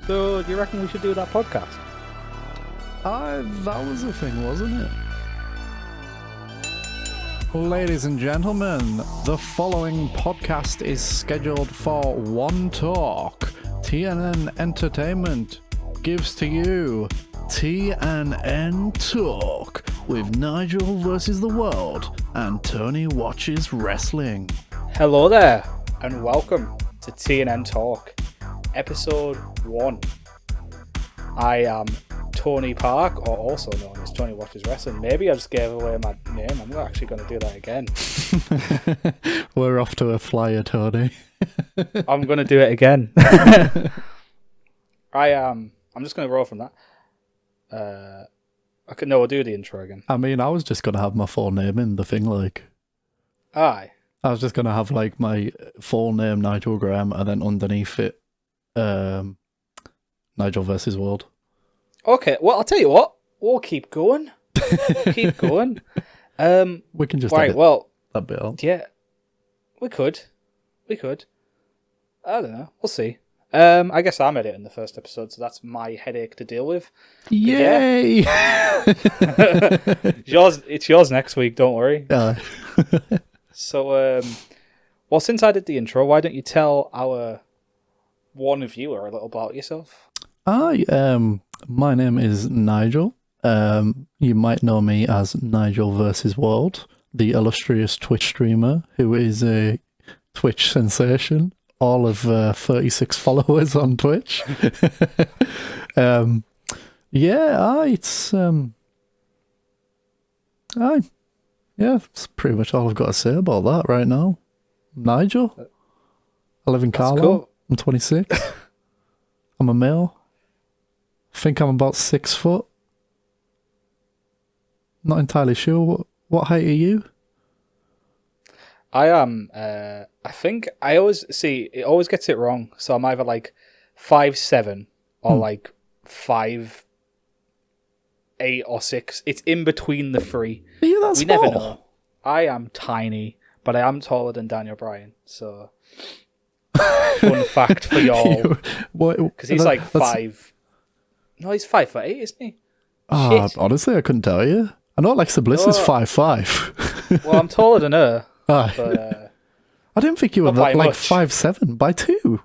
So, do you reckon we should do that podcast? That was a thing, wasn't it? Ladies and gentlemen, the following podcast is scheduled for one talk. T&N Entertainment gives to you T&ntalk with Nigel versus the world and Tony watches wrestling. Hello there, and welcome to T&ntalk, episode 1. I am Tony Park, or also known as Tony Watches Wrestling. Maybe I just gave away my name. I'm not actually going to do that again. We're off to a flyer, Tony. I'm going to do it again. I'm just going to roll from that. I'll do the intro again. I mean, I was just going to have my full name in the thing, like. Aye. I was just going to have, like, my full name, Nigel Graham, and then underneath it, Nigel versus World. Okay, well, I'll tell you what. We'll keep going. We can just edit that bit out. Yeah, we could. I don't know. We'll see. I guess I'm editing the first episode, so that's my headache to deal with. Yay! Yeah. It's yours next week, don't worry. So, well, since I did the intro, why don't you tell our one viewer a little about yourself? My name is Nigel. You might know me as Nigel versus World, the illustrious Twitch streamer who is a Twitch sensation. All of 36 followers on Twitch. That's pretty much all I've got to say about that right now. Nigel. I live in Carlisle. Cool. I'm 26. I'm a male. I think I'm about 6 foot. Not entirely sure. What height are you? I am, I think, it always gets it wrong. So I'm either like 5'7" or like 5'8" or 6. It's in between the three. Are you that small? Never know. I am tiny, but I am taller than Daniel Bryan. So, fun fact for y'all. Because he's like 5. No, he's 5'8", isn't he? Honestly, I couldn't tell you. I know Alexa Bliss is 5'5". Well, I'm taller than her. But, I didn't think you were like 5'7" by 2.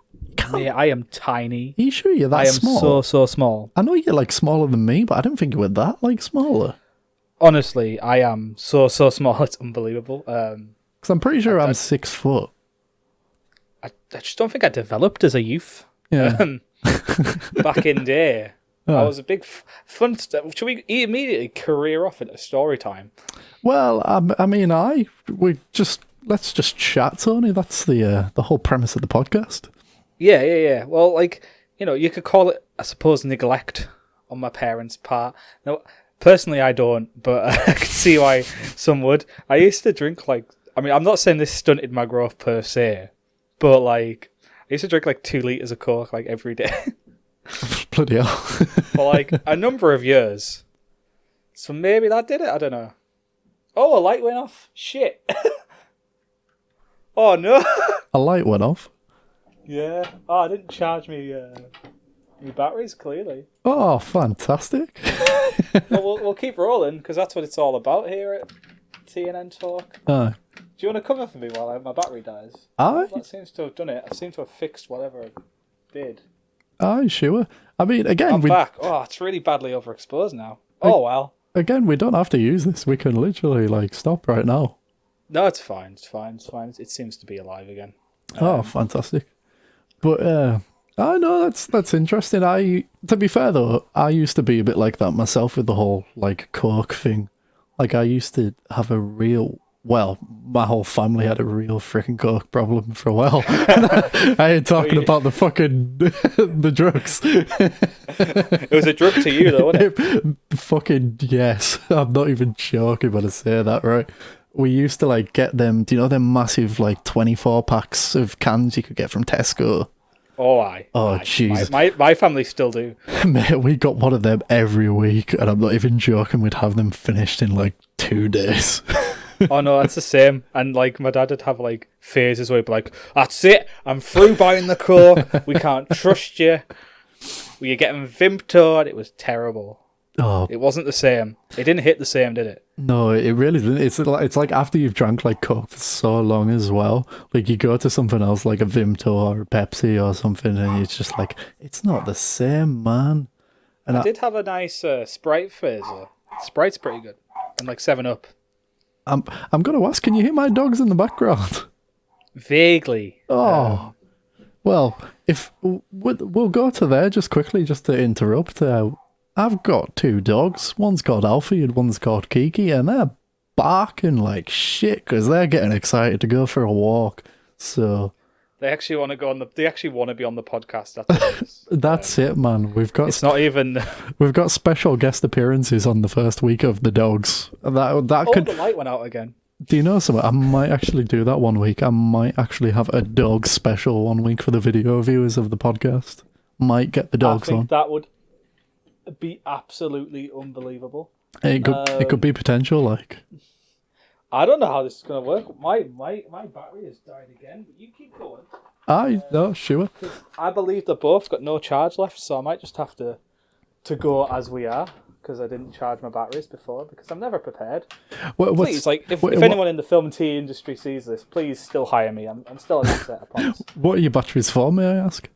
Yeah, I am tiny. Are you sure you're that small? I am so small. I know you're like smaller than me, but I didn't think you were that like smaller. Honestly, I am so small. It's unbelievable. Because I'm pretty sure I'm 6 foot. I just don't think I developed as a youth. Yeah. Back in day. I was a big fun stuff. Should we immediately career off into story time? Well, let's just chat, Tony. That's the whole premise of the podcast. Yeah. Well, like, you could call it, I suppose, neglect on my parents' part. Now, personally, I don't, but I can see why some would. I used to drink I'm not saying this stunted my growth per se, but like, I used to drink like 2 liters of Coke like every day. Bloody hell. For like a number of years. So maybe that did it, I don't know. Oh, a light went off. Shit. Oh no. A light went off? Yeah. Oh, I didn't charge me batteries, clearly. Oh, fantastic. Well, we'll keep rolling, because that's what it's all about here at T&ntalk. Do you want to cover for me while my battery dies? That seems to have done it. I seem to have fixed whatever I did. Sure. I mean, again... I'm back. Oh, it's really badly overexposed now. Oh, well. Again, we don't have to use this. We can literally, stop right now. No, it's fine. It seems to be alive again. Oh, fantastic. But, I know, that's interesting. To be fair, though, I used to be a bit like that myself with the whole, Coke thing. I used to have a real... Well, my whole family had a real freaking Coke problem for a while. I ain't talking about the fucking the drugs. It was a drug to you, though, wasn't it? Fucking yes. I'm not even joking when I say that, right? We used to get them. Do you know them massive 24 packs of cans you could get from Tesco? Oh, aye. Oh, jeez. My family still do. Mate, we got one of them every week, and I'm not even joking. We'd have them finished in 2 days. Oh no, that's the same. And my dad would have phases where he'd be like, "That's it, I'm through buying the Coke. We can't trust you." where you get them Vimto, and it was terrible. Oh, It wasn't the same. It didn't hit the same, did it? no, it really didn't. It's like after you've drank like Coke for so long as well, like you go to something else like a Vimto or a Pepsi or something, and it's just like it's not the same, man. And I did have a nice Sprite phase. Sprite's pretty good, and like 7-Up. I'm gonna ask, can you hear my dogs in the background? Vaguely. Oh, well, if we'll go to there just quickly, just to interrupt. I've got 2 dogs. One's called Alfie and one's called Kiki, and they're barking like shit because they're getting excited to go for a walk. So They actually want to go on the. They actually want to be on the podcast. That's what it is. that's it, man. It's not even. We've got special guest appearances on the first week of the dogs. That Oh, could. the light went out again. Do you know something? I might actually do that one week. I might actually have a dog special one week for the video viewers of the podcast. Might get the dogs I think on. that would be absolutely unbelievable. It could be potential, like. I don't know how this is going to work. My battery has died again, but you keep going. No, sure. I believe they've both got no charge left, so I might just have to go as we are, because I didn't charge my batteries before, because I'm never prepared. Please, if anyone in the film and TV industry sees this, please still hire me. I'm still an asset, I promise. What are your batteries for, may I ask?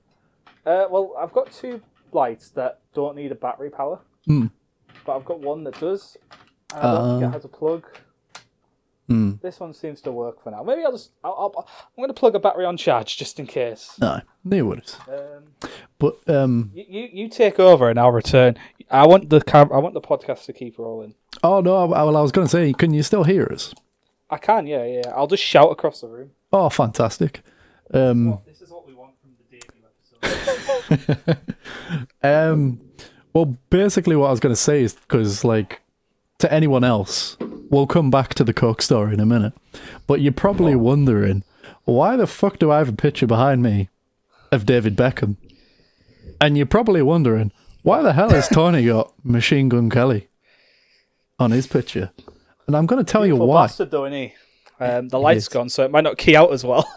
Well, I've got 2 lights that don't need a battery power, but I've got one that does. And I don't think it has a plug. This one seems to work for now. Maybe I'm going to plug a battery on charge just in case. No, near worries. But you take over and I'll return. I want the podcast to keep rolling. oh no, I was going to say, can you still hear us? I can, yeah. I'll just shout across the room. Oh, fantastic. This is what we want from the debut episode. Well, basically what I was going to say is, because, like, to anyone else, we'll come back to the Coke story in a minute, but you're probably wondering, why the fuck do I have a picture behind me of David Beckham? And you're probably wondering, why the hell has Tony got Machine Gun Kelly on his picture? And I'm going to tell you why. Bastard, though, isn't he? The light's gone, so it might not key out as well.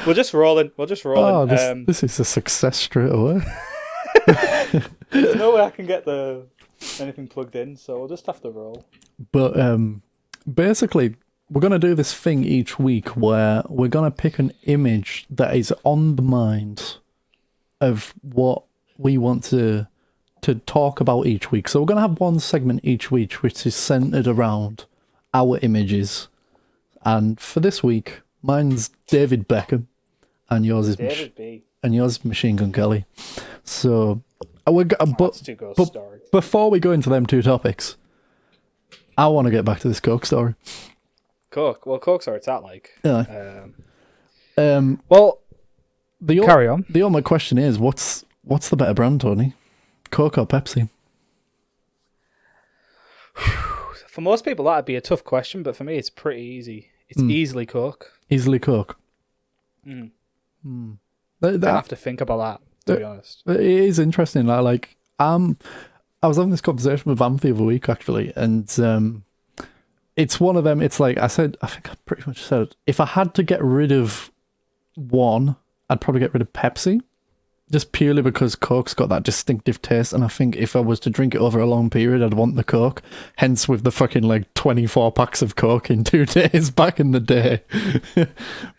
We're just rolling. Oh, this is a success straight away. There's no way I can get anything plugged in, so we'll just have to roll. But basically, we're going to do this thing each week where we're going to pick an image that is on the mind of what we want to talk about each week. So we're going to have one segment each week which is centered around our images. And for this week, mine's David Beckham, and yours is David B. And yours is Machine Gun Kelly. So, story. Before we go into them 2 topics, I want to get back to this Coke story. Coke. Well, Coke story. It's that like. Yeah. Well, carry on. The only question is, what's the better brand, Tony? Coke or Pepsi? For most people, that'd be a tough question, but for me, it's pretty easy. It's easily Coke. Easily Coke. I have to think about that, to be honest. It is interesting. I was having this conversation with Vamp the other week, actually, and it's one of them. It's like I think I pretty much said, if I had to get rid of one, I'd probably get rid of Pepsi. Just purely because Coke's got that distinctive taste, and I think if I was to drink it over a long period, I'd want the Coke. Hence, with the fucking 24 packs of Coke in 2 days back in the day.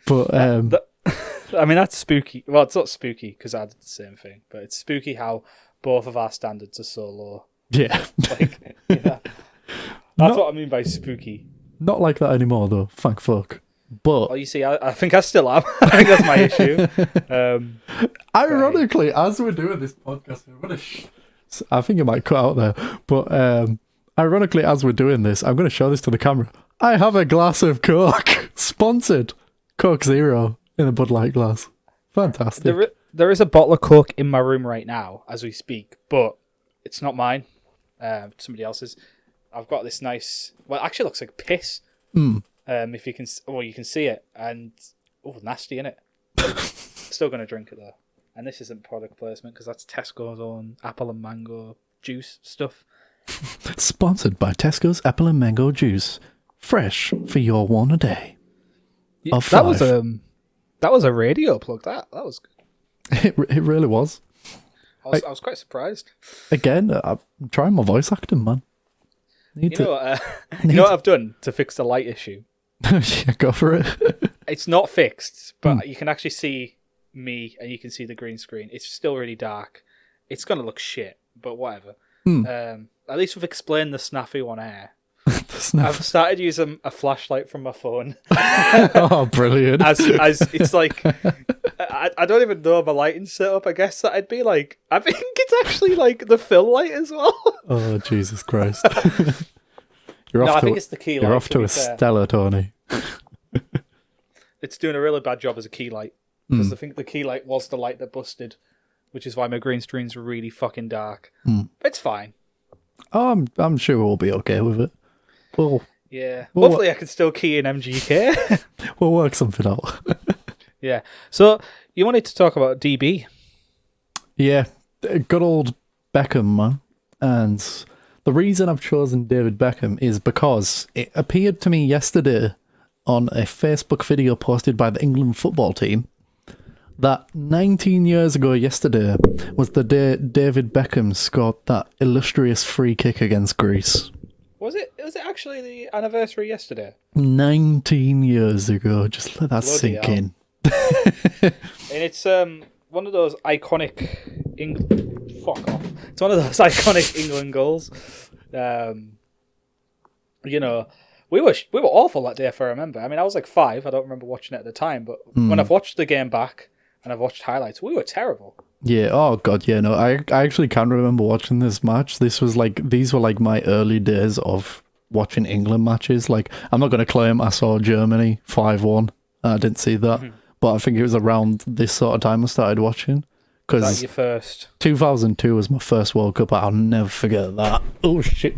But I mean, that's spooky. Well, it's not spooky because I did the same thing, but it's spooky how both of our standards are so low. Yeah, That's what I mean by spooky. Not like that anymore, though. Thank fuck. But you see, I think I still am. I think that's my issue. Ironically, as we're doing this podcast, I think it might cut out there. But ironically, as we're doing this, I'm going to show this to the camera. I have a glass of Coke, sponsored Coke Zero in a Bud Light glass. Fantastic. There is a bottle of Coke in my room right now as we speak, but it's not mine. Somebody else's. I've got this nice. Well, it actually looks like piss. If you can, you can see it, and nasty, innit? Still gonna drink it though. And this isn't product placement because that's Tesco's own apple and mango juice stuff. Sponsored by Tesco's apple and mango juice, fresh for your one a day. Yeah, that was a radio plug. That was good. It really was. I was quite surprised. Again, I'm trying my voice acting, man. You know what I've done to fix the light issue? Yeah, go for it. It's not fixed, but you can actually see me and you can see the green screen. It's still really dark. It's going to look shit, but whatever. At least we've explained the snafu on air. I've started using a flashlight from my phone. Oh, brilliant. As it's like, I don't even know my lighting setup. I guess that I'd be like, I think it's actually like the fill light as well. Oh, Jesus Christ. I think it's the key light. You're off to a stellar, Tony. It's doing a really bad job as a key light. Because I think the key light was the light that busted, which is why my green screen's really fucking dark. It's fine. Oh, I'm sure we'll be okay with it. Hopefully I can still key in MGK. We'll work something out. Yeah. So, you wanted to talk about DB. Yeah, good old Beckham, man. And the reason I've chosen David Beckham is because it appeared to me yesterday on a Facebook video posted by the England football team that 19 years ago yesterday was the day David Beckham scored that illustrious free kick against Greece. Was it actually the anniversary yesterday? 19 years ago. Just let that sink in. And it's one of those iconic fuck off. It's one of those iconic England goals. You know, we were awful that day, if I remember. I mean, I was like 5. I don't remember watching it at the time, but when I've watched the game back and I've watched highlights, we were terrible. Yeah, oh god, yeah, no, I actually can't remember watching this match. These were like my early days of watching England matches. Like, I'm not going to claim I saw Germany 5-1. I didn't see that. But I think it was around this sort of time I started watching. Because your first 2002 was my first World Cup. I'll never forget that. Oh shit!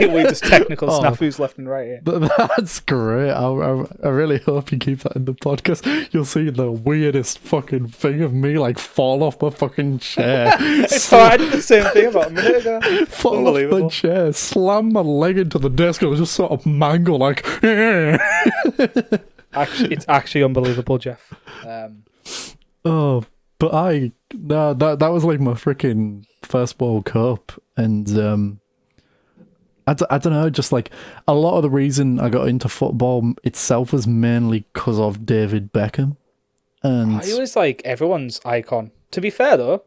We just technical snafus left and right here. But that's great. I really hope you keep that in the podcast. You'll see the weirdest fucking thing of me like fall off my fucking chair. I did the same thing about a minute ago. Fall off the chair, slam my leg into the desk, and I was just sort of mangle like. Actually, it's actually unbelievable, Jeff. Oh, but that was like my freaking first World Cup, and I don't know, just like a lot of the reason I got into football itself was mainly because of David Beckham, and he was like everyone's icon. To be fair though,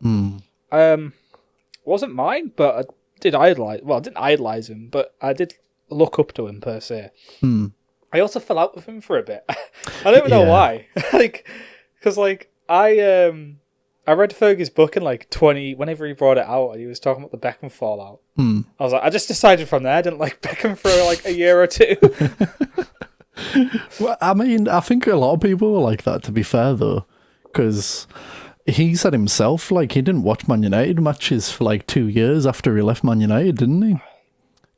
wasn't mine, but I did idolize. Well, I didn't idolize him, but I did look up to him per se. I also fell out with him for a bit. I don't even know why. Because I read Fergie's book in whenever he brought it out, and he was talking about the Beckham fallout. I was like, I just decided from there I didn't like Beckham for like a year or two. Well, I mean, I think a lot of people were like that, to be fair though, because he said himself, like, he didn't watch Man United matches for like 2 years after he left Man United, didn't he?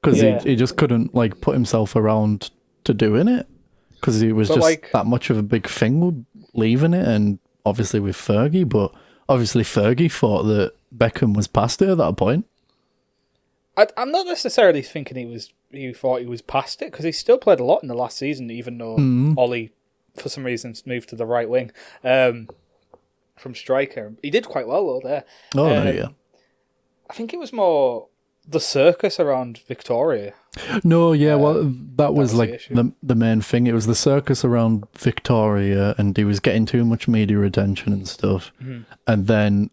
Because he just couldn't like put himself around to doing it, because he was that much of a big thing with leaving it, and obviously with Fergie, but obviously Fergie thought that Beckham was past it at that point. I'm not necessarily thinking he thought he was past it, because he still played a lot in the last season, even though Ollie, for some reason, moved to the right wing from striker. He did quite well though there. Yeah. I think it was more the circus around Victoria. No, yeah, well, that was like the main thing. It was the circus around Victoria, and he was getting too much media attention and stuff. And then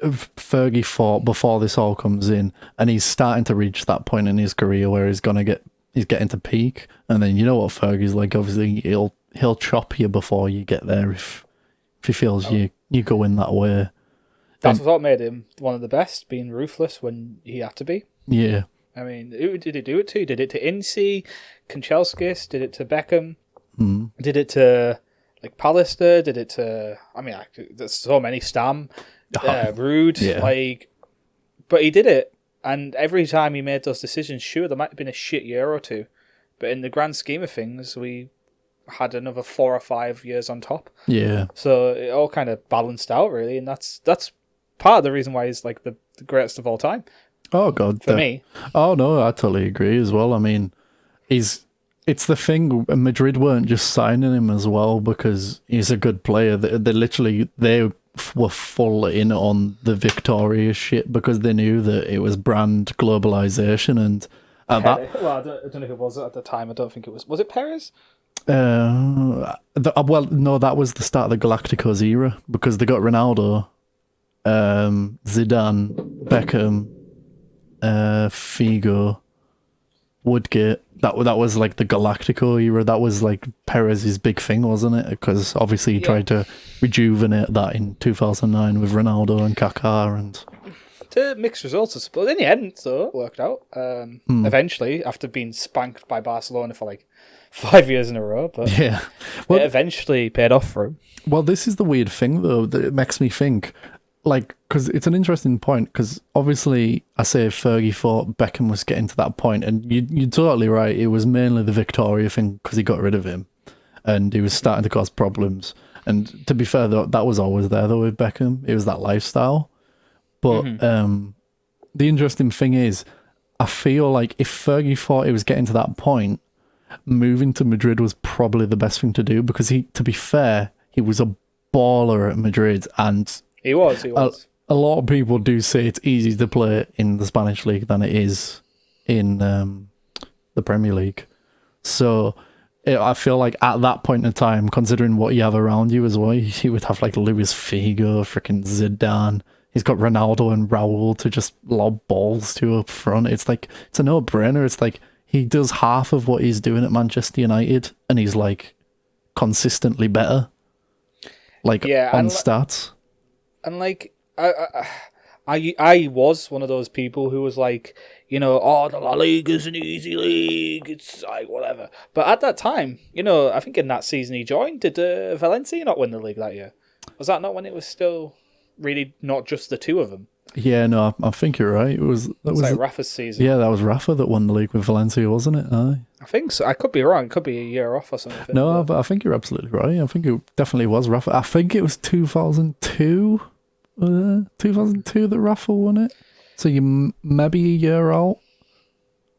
Fergie thought, before this all comes in, and he's starting to reach that point in his career where he's getting to peak. And then you know what Fergie's like. Obviously, he'll chop you before you get there if he feels you go in that way. That's what made him one of the best, being ruthless when he had to be. Yeah. I mean, who did he do it to? Did it to Ince, Kanchelskis? Did it to Beckham? Did it to Pallister? Did it to? I mean, there's so many. Stam, Rude, but he did it, and every time he made those decisions, sure, there might have been a shit year or two, but in the grand scheme of things, we had another 4 or 5 years on top. Yeah. So it all kind of balanced out, really, and that's part of the reason why he's like the greatest of all time. Oh god, for me. Oh no, I totally agree as well. I mean, it's the thing. Madrid weren't just signing him as well because he's a good player. They literally were full in on the Victoria shit because they knew that it was brand globalization and Well, I don't know who it was at the time. I don't think it was. Was it Perez? Well, no, that was the start of the Galacticos era because they got Ronaldo, Zidane, Beckham, Figo, Woodgate. That was like the Galactico era. That was like Perez's big thing, wasn't it? Because obviously he tried to rejuvenate that in 2009 with Ronaldo and Kaká and. To mixed results, I suppose. In the end, so it worked out. Eventually, after being spanked by Barcelona for like 5 years in a row, but yeah, well, it eventually paid off for him. Well, this is the weird thing though that it makes me think, like, because it's an interesting point. Because obviously, I say Fergie thought Beckham was getting to that point, and you're totally right. It was mainly the Victoria thing because he got rid of him, and he was starting to cause problems. And to be fair, though, that was always there though with Beckham. It was that lifestyle. But the interesting thing is, I feel like if Fergie thought he was getting to that point, moving to Madrid was probably the best thing to do because to be fair, he was a baller at Madrid, and he was. A lot of people do say it's easier to play in the Spanish league than it is in the Premier League. So I feel like at that point in time, considering what you have around you as well, you would have like Luis Figo, freaking Zidane. He's got Ronaldo and Raul to just lob balls to up front. It's like, it's a no-brainer. It's like he does half of what he's doing at Manchester United and he's like consistently better. Like on stats. And like, I was one of those people who was like, you know, oh, the La Liga is an easy league. It's like, whatever. But at that time, you know, I think in that season he joined, did Valencia not win the league that year? Was that not when it was still really not just the two of them? Yeah, no, I think you're right. It was like Rafa's season. Yeah, that was Rafa that won the league with Valencia, wasn't it? Aye. I think so. I could be wrong. It could be a year off or something. No, but I think you're absolutely right. I think it definitely was Rafa. I think it was 2002. 2002 that Rafa won it. So you maybe a year out.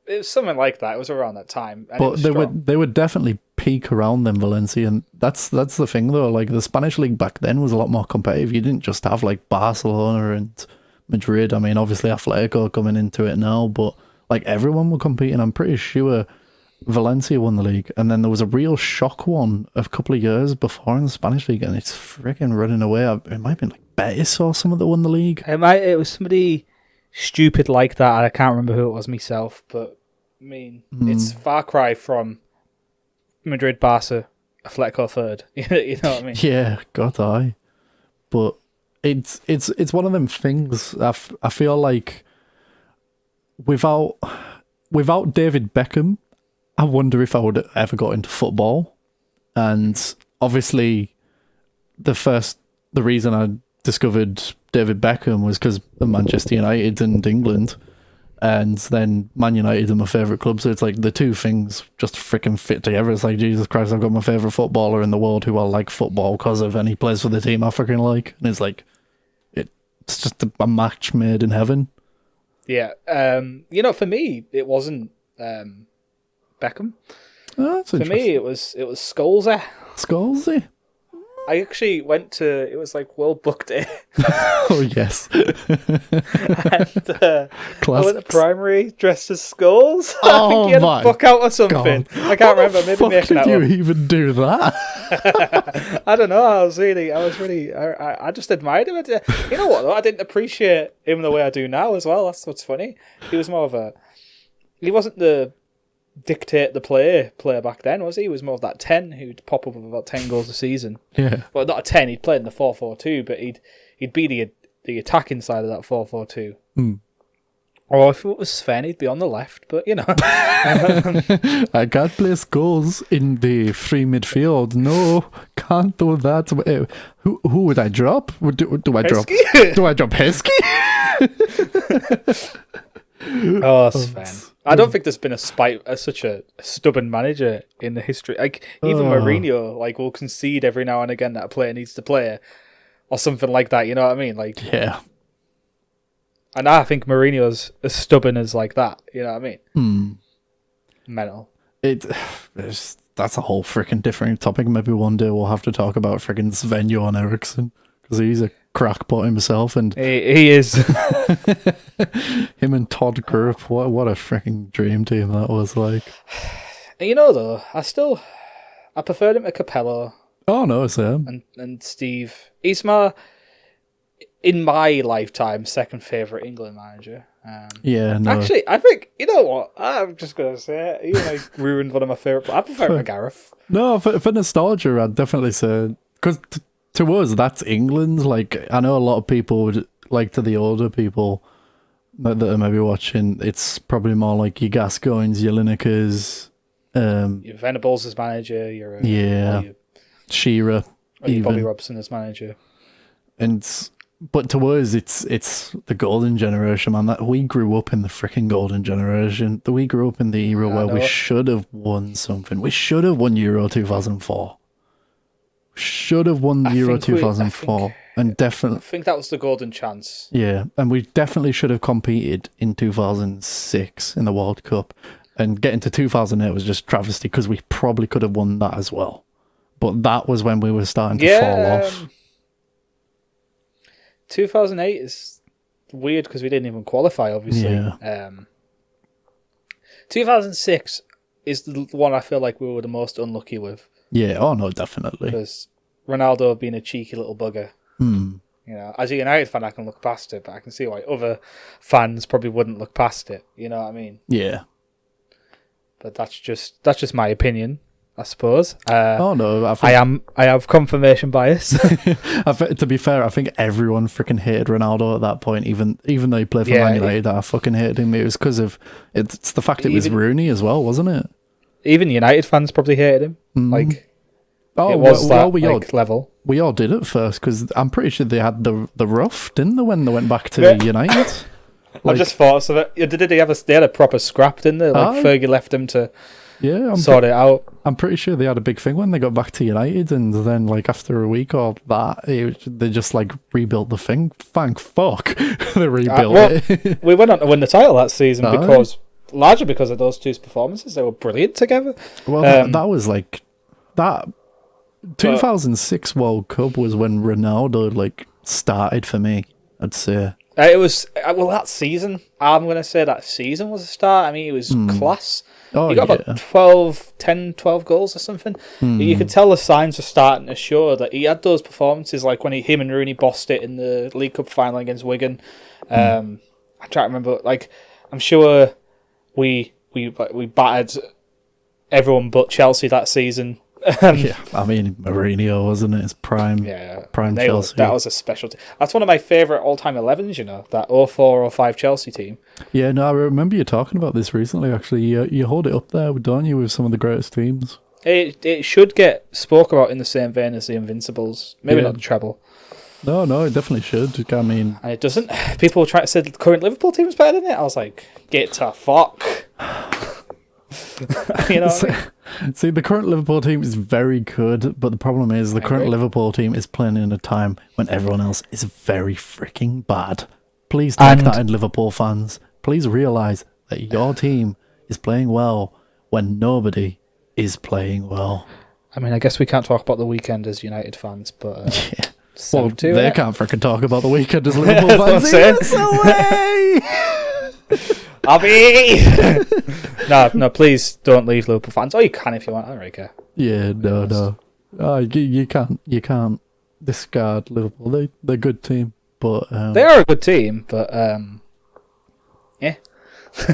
It was something like that. It was around that time. But they would definitely peak around them, Valencia, and that's the thing though. Like the Spanish league back then was a lot more competitive. You didn't just have like Barcelona and Madrid. I mean, obviously Atletico coming into it now, but like everyone were competing. I'm pretty sure Valencia won the league, and then there was a real shock one a couple of years before in the Spanish league, and it's freaking running away. It might have been like Betis or someone that won the league. It was somebody stupid like that. I can't remember who it was myself, but I mean, it's far cry from Madrid, Barca, Atletico third. You know what I mean? Yeah, God, aye. But it's one of them things. I feel like without David Beckham, I wonder if I would have ever got into football. And obviously, the reason I discovered David Beckham was because of Manchester United and England. And then Man United are my favourite club, so it's like the two things just freaking fit together. It's like, Jesus Christ, I've got my favourite footballer in the world who I like football because of, and he plays for the team I freaking like. And it's like, it's just a match made in heaven. Yeah. You know, for me, it wasn't Beckham. Oh, that's for me, it was Scholesy. Scholesy? I actually went to, it was like World Book Day. Oh, yes. And I went to primary dressed as Scholes. I think he had a book out or something. God. I can't remember. Maybe making that up. How did you even do that? I don't know. I just admired him. You know what, though? I didn't appreciate him the way I do now as well. That's what's funny. He was more of he wasn't the dictate the player back then, was he? He was more of that 10 who'd pop up with about 10 goals a season. Yeah. Well, not a 10, he'd play in the 4-4-2, but he'd be the attacking side of that 4-4-2. Or if it was Sven, he'd be on the left, but you know. I can't place goals in the free midfield. No, can't do that. Who would I drop? Do I drop Heskey? Oh, Sven. I don't think there's been such a stubborn manager in the history. Like even Mourinho, will concede every now and again that a player needs to play, or something like that. You know what I mean? Like, yeah. And I think Mourinho's as stubborn as like that. You know what I mean? Mental. That's a whole freaking different topic. Maybe one day we'll have to talk about freaking Sven-Göran Eriksson because he's a crackpot himself, and he is. him and Todd Group. What a freaking dream team that was like. You know, though, I preferred him to Capello. Oh no, Sam. And Steve. He's in my lifetime, second favourite England manager. Yeah, no. Actually, I think, you know what? I'm just going to say it. You ruined one of my favourite. I prefer him to Gareth. No, for nostalgia, I'd definitely say, because to us, that's England. Like, I know a lot of people would, like, to the older people that are maybe watching, it's probably more like your Gascoignes, your Linekers. Your Venables as manager. Your Shearer. Your Bobby Robson as manager. But to us, it's the golden generation, man. That we grew up in the freaking golden generation. We grew up in the era where we should have won something. We should have won Euro 2004. Should have won Euro 2004, and definitely. I think that was the golden chance. Yeah, and we definitely should have competed in 2006 in the World Cup, and getting to 2008 was just travesty because we probably could have won that as well. But that was when we were starting to fall off. 2008 is weird because we didn't even qualify, obviously. Yeah. 2006 is the one I feel like we were the most unlucky with. Yeah, oh no, definitely. Because Ronaldo being a cheeky little bugger. You know, as a United fan, I can look past it, but I can see why other fans probably wouldn't look past it. You know what I mean? Yeah. But that's just my opinion, I suppose. Oh no, I have confirmation bias. To be fair, I think everyone freaking hated Ronaldo at that point. Even though he played for Man United, I fucking hated him. It was because of it's the fact it was Rooney as well, wasn't it? Even United fans probably hated him. Like, it was level. We all did at first because I'm pretty sure they had the rough, didn't they, when they went back to United? I just thought of it. They had a proper scrap, didn't they? Like Fergie left them to sort it out. I'm pretty sure they had a big thing when they got back to United, and then like after a week or that, they just like rebuilt the thing. Thank fuck they rebuilt it. We went on to win the title that season largely because of those two performances. They were brilliant together. Well, that was like that 2006 World Cup was when Ronaldo like started for me, I'd say. It was that season. I'm gonna say that season was a start. I mean, it was class. He got about 12 goals or something. You could tell the signs were starting to show that he had those performances, like when him and Rooney bossed it in the League Cup final against Wigan. I try to remember. Like, I'm sure we battered everyone but Chelsea that season. Yeah, I mean Mourinho, wasn't it? His prime Chelsea. That was a specialty. That's one of my favourite all-time 11s. You know, that 04-05 Chelsea team. Yeah, no, I remember you talking about this recently. Actually, you hold it up there, don't you, with some of the greatest teams? It should get spoke about in the same vein as the Invincibles. Maybe not the treble. No, it definitely should. I mean, and it doesn't. People try to say the current Liverpool team is better than it. I was like, get to fuck. You know what I mean? See, the current Liverpool team is very good, but the problem is the current Liverpool team is playing in a time when everyone else is very freaking bad. Please take that in, Liverpool fans. Please realise that your team is playing well when nobody is playing well. I mean, I guess we can't talk about the weekend as United fans, but... yeah. Well, they can't freaking talk about the weekend as Liverpool fans. Yes, away! Abby! No, please don't leave Liverpool fans. Or you can if you want. I don't really care. Yeah, no. You can't discard Liverpool. They're a good team, but they are a good team, but yeah.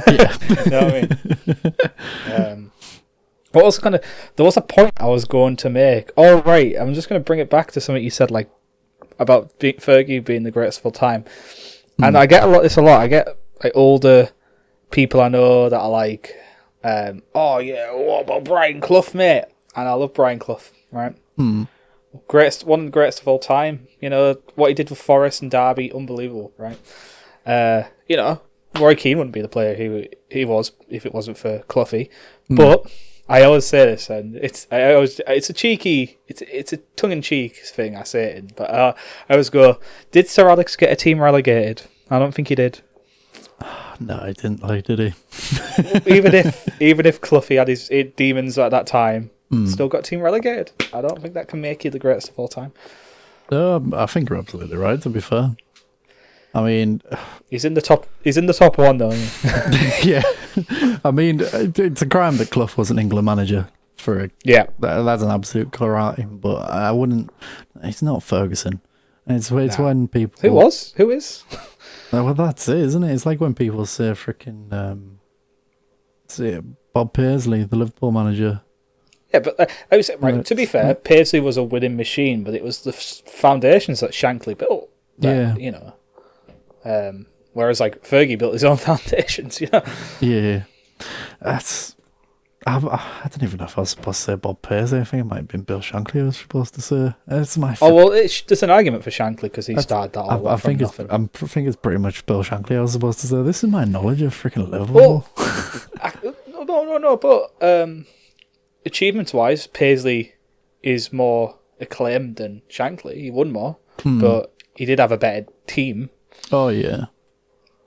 You know what I mean? There was a point I was going to make. Oh right, I'm just going to bring it back to something you said, like about Fergie being the greatest of all time, and I get this a lot. I get like older people I know that are like, oh yeah, what about Brian Clough, mate? And I love Brian Clough, right? One of the greatest of all time. You know what he did with Forest and Derby, unbelievable, right? You know, Roy Keane wouldn't be the player he was if it wasn't for Cloughie. But I always say this, and it's a tongue-in-cheek thing I say it in, but I always go, did Sir Alex get a team relegated? I don't think he did. No, he didn't, did he? even if Cloughie had his demons at that time, still got team relegated. I don't think that can make you the greatest of all time. I think you're absolutely right. To be fair, I mean, He's in the top. He's in the top one though. yeah. I mean, it's a crime that Clough wasn't England manager for a. Yeah. That's an absolute karate, but I wouldn't. It's not Ferguson. It's when people. Who was? Who is? Well, that's it, isn't it? It's like when people say freaking. Say Bob Paisley, the Liverpool manager. Yeah, but I was right. To be fair, Paisley was a winning machine, but it was the foundations that Shankly built. That, you know. Whereas like Fergie built his own foundations, you know. Yeah, that's. I don't even know if I was supposed to say Bob Paisley. I think it might have been Bill Shankly I was supposed to say. It's my. Oh well, there's an argument for Shankly because he started that all. I think it's pretty much Bill Shankly I was supposed to say. This is my knowledge of freaking Liverpool. Well, no, but achievements-wise, Paisley is more acclaimed than Shankly. He won more, but he did have a better team. Oh yeah,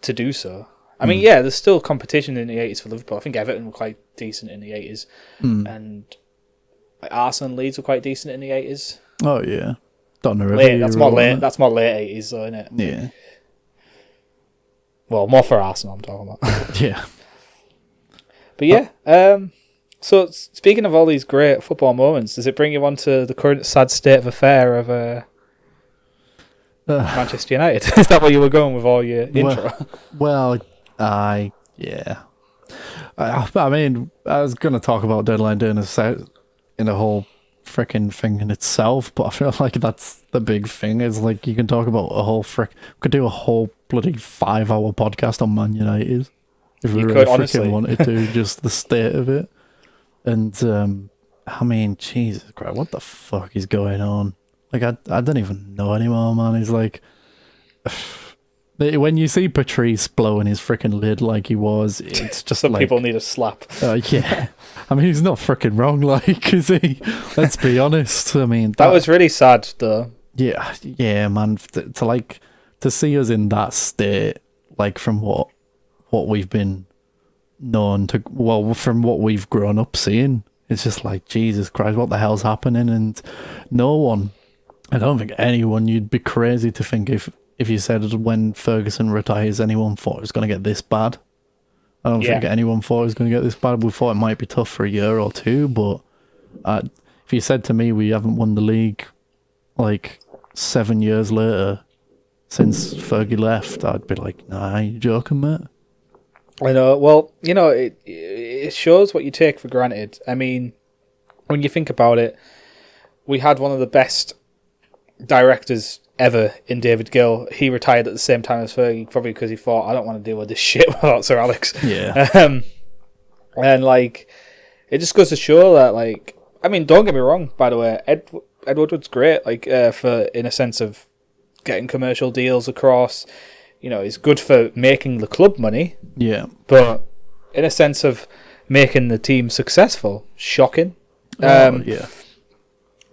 to do so. I mean, yeah, there's still competition in the 80s for Liverpool. I think Everton were quite decent in the 80s, and like Arsenal and Leeds were quite decent in the 80s. Oh yeah, that's more late. That's more late 80s, though, isn't it? Yeah. Well, more for Arsenal, I'm talking about. Yeah. But yeah, so speaking of all these great football moments, does it bring you on to the current sad state of affair of Manchester United? Is that where you were going with all your intro? Well, yeah. I mean, I was going to talk about Deadline Day in a whole freaking thing in itself, but I feel like that's the big thing. Is like you can talk about could do a whole bloody 5-hour podcast on Man United if we really freaking wanted to, just the state of it. And I mean, Jesus Christ, what the fuck is going on? Like, I don't even know anymore, man. It's like, when you see Patrice blowing his freaking lid like he was, it's just some people need a slap. Yeah. I mean, he's not freaking wrong, like, is he? Let's be honest. I mean, that was really sad, though. Yeah, man. To see us in that state, like, from what we've been known to, well, from what we've grown up seeing, it's just like, Jesus Christ, what the hell's happening? And no one, I don't think anyone, you'd be crazy to think if you said when Ferguson retires, anyone thought it was going to get this bad. I don't think anyone thought it was going to get this bad. We thought it might be tough for a year or two, but if you said to me we haven't won the league like 7 years later since Fergie left, I'd be like, nah, you joking, mate? I know. Well, you know, it shows what you take for granted. I mean, when you think about it, we had one of the best directors ever in David Gill. He retired at the same time as Fergie, probably because he thought, I don't want to deal with this shit without Sir Alex. Yeah. And like, it just goes to show that, like, I mean, don't get me wrong, by the way, Ed Woodward's great, like, in a sense of getting commercial deals across. You know, he's good for making the club money. Yeah. But in a sense of making the team successful, shocking. Yeah.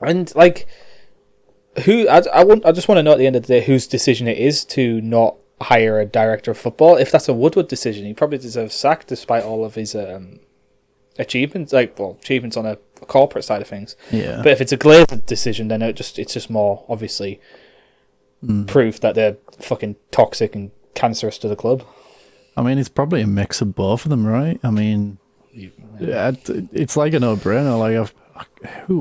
And like, I just want to know at the end of the day whose decision it is to not hire a director of football. If that's a Woodward decision, he probably deserves sacked despite all of his achievements, achievements on a corporate side of things. Yeah. But if it's a Glazer decision, then it's just more obviously proof that they're fucking toxic and cancerous to the club. I mean, it's probably a mix of both of them, right? I mean, it's like a no-brainer. Like,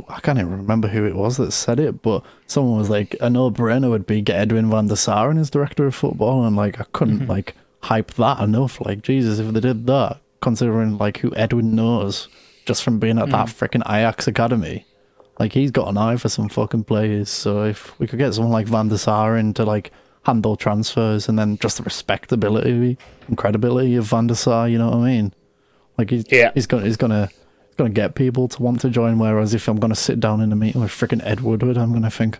I can't even remember who it was that said it, but someone was like, a no-brainer would be get Edwin van der Sar in as director of football, and like, I couldn't like hype that enough. Like, Jesus, if they did that, considering like who Edwin knows just from being at that freaking Ajax academy. Like, he's got an eye for some fucking players, so if we could get someone like Van der Sar in to, like, handle transfers, and then just the respectability and credibility of Van der Sar, you know what I mean? Like, he's gonna get people to want to join, whereas if I'm gonna sit down in a meeting with freaking Ed Woodward, I'm gonna think,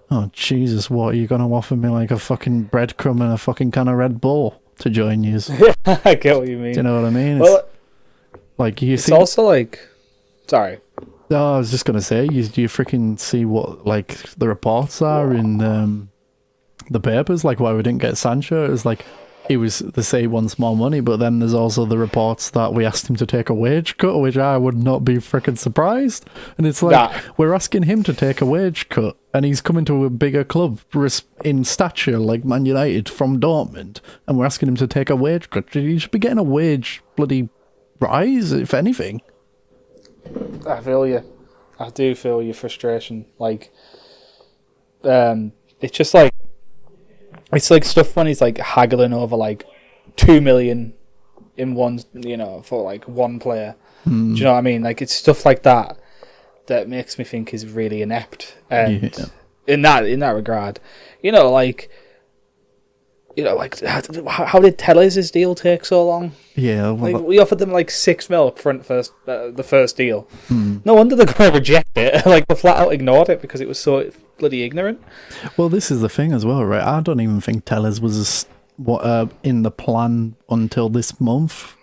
oh, Jesus, what, are you gonna offer me, like, a fucking breadcrumb and a fucking can of Red Bull to join you? I get what you mean. Do you know what I mean? Well, like, it's also like... Sorry. No, I was just going to say, do you freaking see what, like, the reports are in the papers? Like, why we didn't get Sancho? It was like, they say he wants more money, but then there's also the reports that we asked him to take a wage cut, which I would not be freaking surprised. And it's like, we're asking him to take a wage cut, and he's coming to a bigger club in stature like Man United from Dortmund, and we're asking him to take a wage cut. He should be getting a wage bloody rise, if anything. I feel you. I do feel your frustration. Like, it's just like, it's like stuff when he's like haggling over like 2 million in one, for like one player. Do you know what I mean? Like, it's stuff like that makes me think he's really inept. And in that regard, how did Tellers' deal take so long? Yeah, well, we offered them like 6 mil up front the first deal. No wonder they're going to reject it. Like, they flat out ignored it because it was so bloody ignorant. Well, this is the thing as well, right? I don't even think Tellers was in the plan until this month,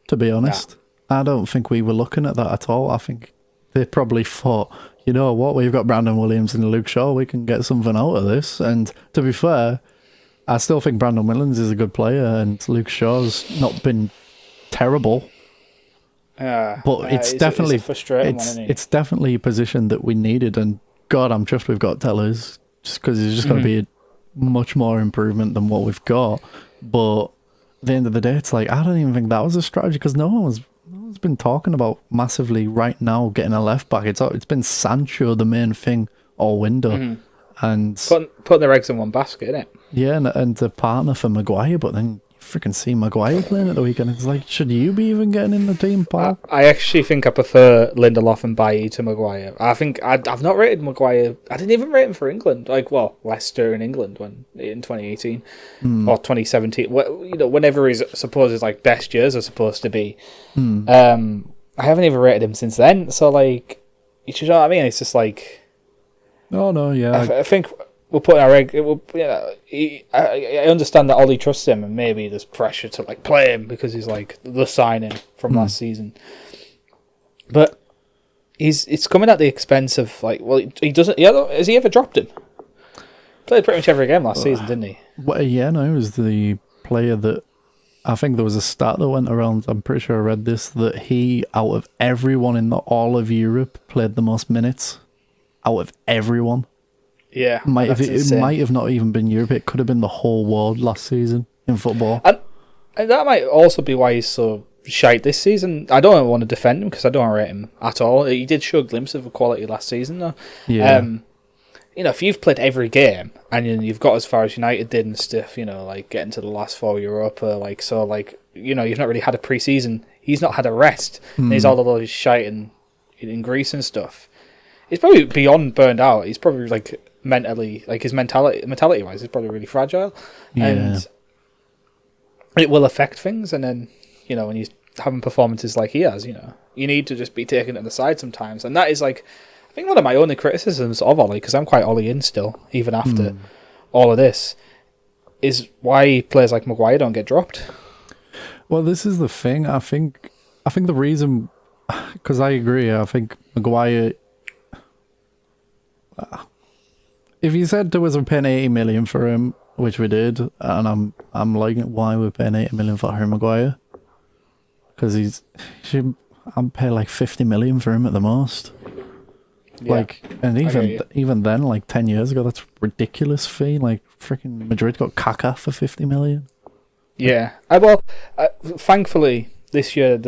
to be honest. I don't think we were looking at that at all. I think they probably thought, you know what, we've got Brandon Williams and Luke Shaw, we can get something out of this. And to be fair, I still think Brandon Williams is a good player, and Luke Shaw's not been terrible. But it's definitely frustrating. It's definitely a position that we needed, and God, I'm chuffed we've got Tellers, just because it's just going to be a much more improvement than what we've got. But at the end of the day, it's like, I don't even think that was a strategy, because no one's been talking about massively right now getting a left back. It's been Sancho the main thing all window, and putting their eggs in one basket, innit? Yeah, and a partner for Maguire, but then you freaking see Maguire playing at the weekend. It's like, should you be even getting in the team, pal? I actually think I prefer Lindelof and Bailly to Maguire. I think I've not rated Maguire. I didn't even rate him for England. Leicester in England in 2018 or 2017. Whenever his like best years are supposed to be. I haven't even rated him since then. So like, you know what I mean? It's just like, oh no, yeah. I think we'll put our egg. I understand that Ollie trusts him, and maybe there's pressure to like play him because he's like the signing from last season. But it's coming at the expense of like, well, he doesn't. Yeah, has he ever dropped him? Played pretty much every game last season, didn't he? Well, yeah, no, he was the player that I think there was a stat that went around. I'm pretty sure I read this, that he, out of everyone in all of Europe, played the most minutes out of everyone. Yeah, it might have not even been Europe. It could have been the whole world last season in football. And that might also be why he's so shite this season. I don't want to defend him because I don't rate him at all. He did show a glimpse of quality last season, though. Yeah. If you've played every game and you've got as far as United did and stuff, like getting to the last 4 Europa, you've not really had a pre-season. He's not had a rest. And he's all of those shite in Greece and stuff. He's probably beyond burned out. He's probably like mentally, like his mentality wise, is probably really fragile, and it will affect things. And then when he's having performances like he has, you need to just be taken to the side sometimes. And that is like, I think one of my only criticisms of Ollie, because I'm quite Ollie in still, even after all of this, is why players like Maguire don't get dropped. Well, this is the thing. I think the reason, because I agree. I think Maguire. If you said there was paying 80 million for him, which we did, and I'm like, why we're paying 80 million for Harry Maguire? Because I'm paying like 50 million for him at the most. Yeah, like, and even then, like 10 years ago, that's a ridiculous fee. Like, freaking Madrid got Kaká for 50 million. Yeah, thankfully this year,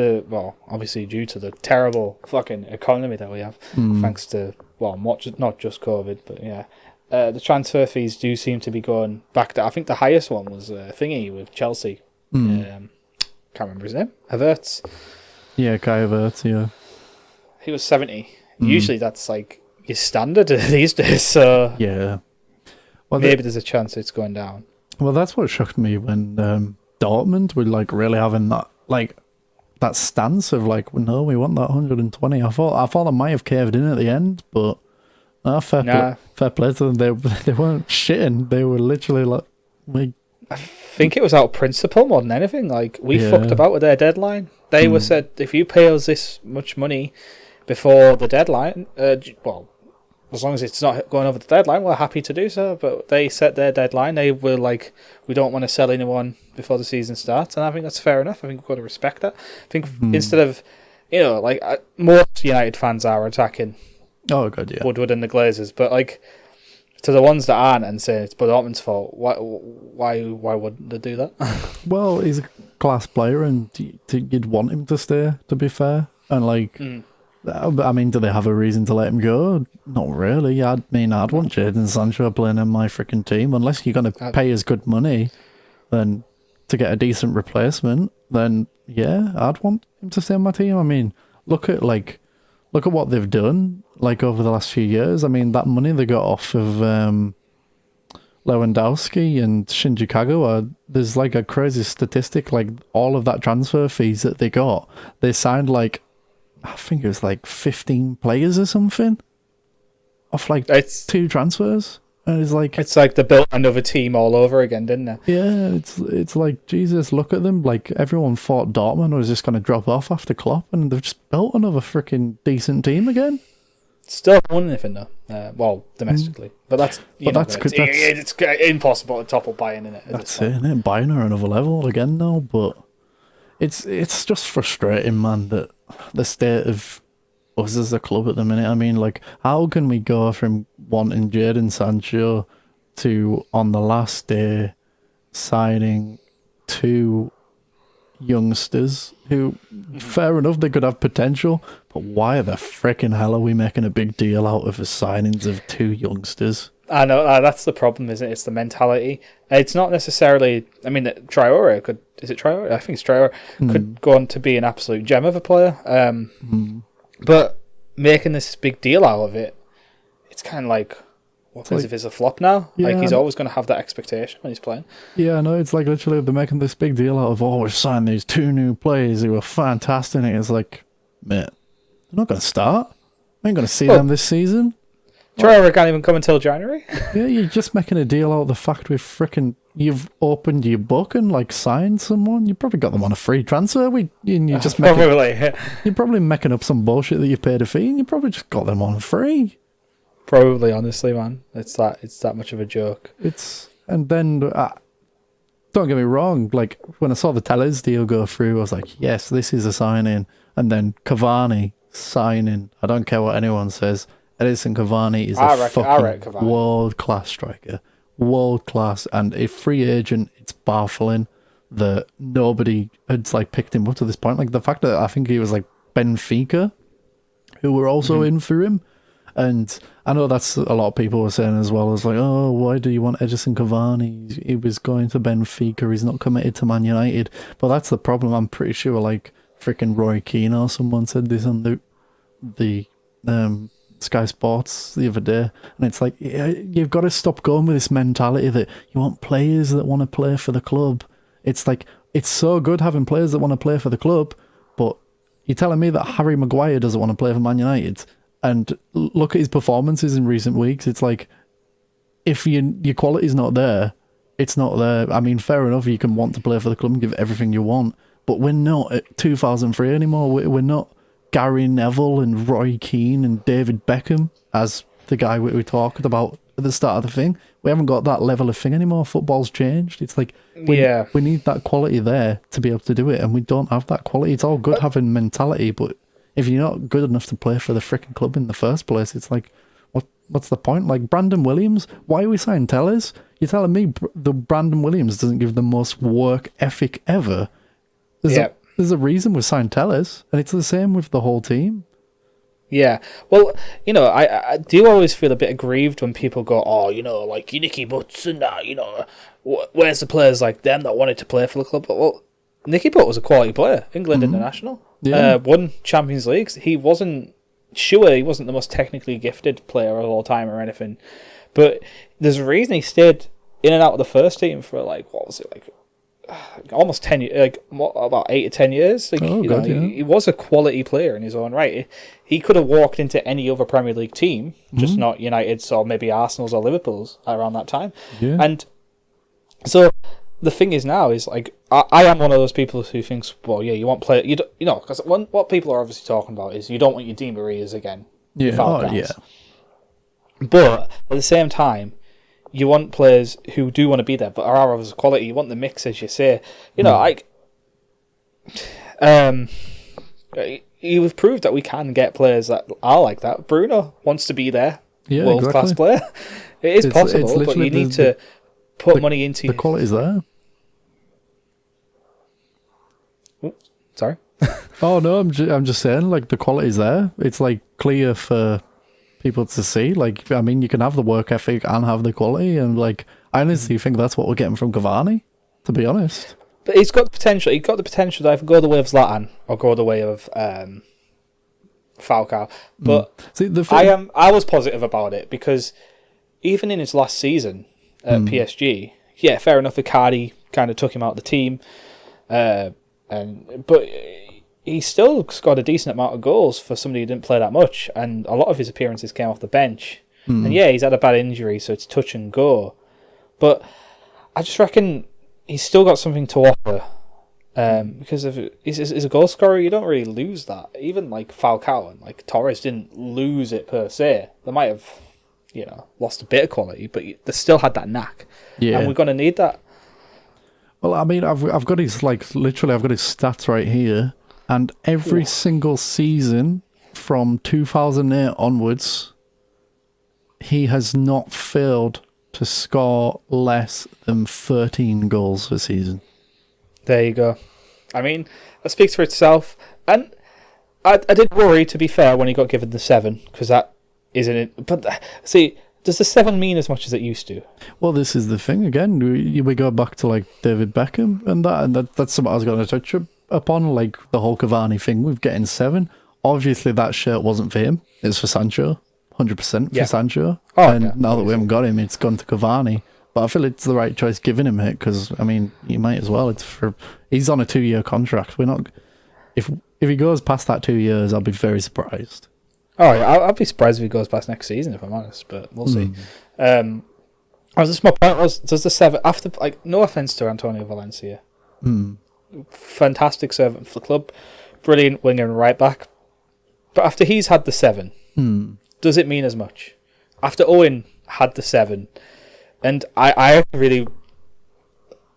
obviously due to the terrible fucking economy that we have, thanks to not just COVID, but yeah. The transfer fees do seem to be going back to, I think the highest one was Thingy with Chelsea. Can't remember his name. Havertz. Yeah, Kai Havertz, yeah. He was 70. Usually that's like your standard these days, so yeah. Well, maybe there's a chance it's going down. Well, that's what shocked me when Dortmund were like really having that stance of like, no, we want that 120. I thought they might have caved in at the end, but fair play to them. They weren't shitting. They were literally like, I think it was out of principle more than anything. Like, we fucked about with their deadline. They were said, if you pay us this much money before the deadline, as long as it's not going over the deadline, we're happy to do so. But they set their deadline. They were like, we don't want to sell anyone before the season starts. And I think that's fair enough. I think we've got to respect that. I think instead of, most United fans are attacking Oh, God, yeah. Woodward and the Glazers. But, like, to the ones that aren't and say it's Dortmund's fault. Why wouldn't they do that? Well, he's a class player, and you'd want him to stay. To be fair, and like, I mean, do they have a reason to let him go? Not really. I'd want Jadon Sancho playing in my freaking team, unless you're going to pay us good money, then to get a decent replacement. Then yeah, I'd want him to stay in my team. I mean, look at what they've done like over the last few years. I mean, that money they got off of Lewandowski and Shinji Kagawa, there's like a crazy statistic, like all of that transfer fees that they got, they signed like, I think it was like 15 players or something off like 2 transfers. And it's like they built another team all over again, didn't they? Yeah, it's like, Jesus, look at them. Like, everyone thought Dortmund was just going to drop off after Klopp, and they've just built another freaking decent team again. Still haven't won anything though. Well, domestically, but that's it's impossible to topple Bayern in it. That's it, isn't it? Bayern are another level again now, but it's just frustrating, man, that the state of us as a club at the minute. I mean, like, how can we go from wanting Jadon Sancho to, on the last day, signing 2 youngsters who, fair enough, they could have potential, but why the frickin' hell are we making a big deal out of the signings of 2 youngsters? I know, that's the problem, isn't it? It's the mentality. It's not necessarily, I mean, Traore could, is it Traore? I think it's Traore, could go on to be an absolute gem of a player. But making this big deal out of it, it's kind of like, what as if it's a flop now? Yeah, like, he's always going to have that expectation when he's playing. Yeah, I know, it's like literally they're making this big deal out of, oh, we've signed these 2 new players who are fantastic. It's like, mate, they're not going to start. I ain't going to see them this season. Traore can't even come until January. Yeah, you're just making a deal out of the fact you've opened your book and like signed someone. You probably got them on a free transfer. You're just you're probably making up some bullshit that you've paid a fee, and you probably just got them on free. Probably, honestly, man, it's that much of a joke. And then don't get me wrong. Like, when I saw the Tellers deal go through, I was like, yes, this is a signing. And then Cavani signing. I don't care what anyone says. Edison Cavani is a fucking world-class striker. World-class. And a free agent, it's baffling that nobody had like picked him up to this point. Like, the fact that I think he was like Benfica, who were also in for him. And I know that's a lot of people were saying as well, as like, oh, why do you want Edison Cavani? He was going to Benfica. He's not committed to Man United. But that's the problem. I'm pretty sure like freaking Roy Keane or someone said this on the Sky Sports the other day, and it's like, yeah, you've got to stop going with this mentality that you want players that want to play for the club. It's like, it's so good having players that want to play for the club, but you're telling me that Harry Maguire doesn't want to play for Man United, and look at his performances in recent weeks. It's like, if your quality's not there, it's not there. I mean, fair enough, you can want to play for the club and give everything you want, but we're not at 2003 anymore. We're not Gary Neville and Roy Keane and David Beckham as the guy we talked about at the start of the thing. We haven't got that level of thing anymore. Football's changed. It's like, we need that quality there to be able to do it, and we don't have that quality. It's all good having mentality, but if you're not good enough to play for the freaking club in the first place, it's like, what's the point? Like, Brandon Williams, why are we signing Tellers? You're telling me the Brandon Williams doesn't give the most work ethic ever? There's a reason we signed Tellers, and it's the same with the whole team. Yeah. Well, you know, I do always feel a bit aggrieved when people go, oh, you know, like Nicky Butts and that, you know, where's the players like them that wanted to play for the club? But, well, Nicky Butt was a quality player, England international. Yeah. Won Champions Leagues. He wasn't the most technically gifted player of all time or anything, but there's a reason he stayed in and out of the first team for like, what was it, like almost 10 years, like about 8 or 10 years. Like, he was a quality player in his own right. He could have walked into any other Premier League team, just not United's or maybe Arsenal's or Liverpool's around that time. Yeah. And so the thing is now is like, I am one of those people who thinks, well, yeah, you want play, you know, because what people are obviously talking about is you don't want your Di Marias again. Yeah. But at the same time, you want players who do want to be there, but are of quality. You want the mix, as you say. You know, you've proved that we can get players that are like that. Bruno wants to be there, world-class player. It is possible, but literally you need to put money into the quality's there. Sorry. Oh no, I'm just saying, like, the quality's there. It's like clear for people to see. Like, I mean, you can have the work ethic and have the quality, and like, I honestly think that's what we're getting from Cavani, to be honest. But he's got the potential. He's got the potential to either go the way of Zlatan or go the way of Falcao. But See, I was positive about it because even in his last season at PSG, yeah, fair enough. Icardi kind of took him out of the team, but he still scored a decent amount of goals for somebody who didn't play that much, and a lot of his appearances came off the bench. And yeah, he's had a bad injury, so it's touch and go. But I just reckon he's still got something to offer. Because if he's a goal scorer, you don't really lose that. Even like Falcao and like Torres didn't lose it per se. They might have, lost a bit of quality, but they still had that knack. Yeah, and we're gonna need that. Well, I mean, I've got his literally I've got his stats right here, and every single season from 2008 onwards, he has not failed to score less than 13 goals a season. There you go. I mean, that speaks for itself. And I did worry, to be fair, when he got given the 7, because that isn't it. But see, does the 7 mean as much as it used to? Well, this is the thing again. We go back to like David Beckham and that's something I was going to touch upon, like the whole Cavani thing with getting 7. Obviously, that shirt wasn't for him. It's for Sancho, 100% for Sancho. Oh, and now that we haven't got him, it's gone to Cavani. But I feel it's the right choice giving him it because I mean, you might as well. He's on a 2-year contract. We're not. If he goes past that 2 years, I'll be very surprised. Oh, yeah, I'll be surprised if he goes past next season, if I'm honest. But we'll see. Just my point was, does the 7 after no offense to Antonio Valencia, fantastic servant for the club, brilliant winger and right back, but after he's had the 7, does it mean as much? After Owen had the 7, and I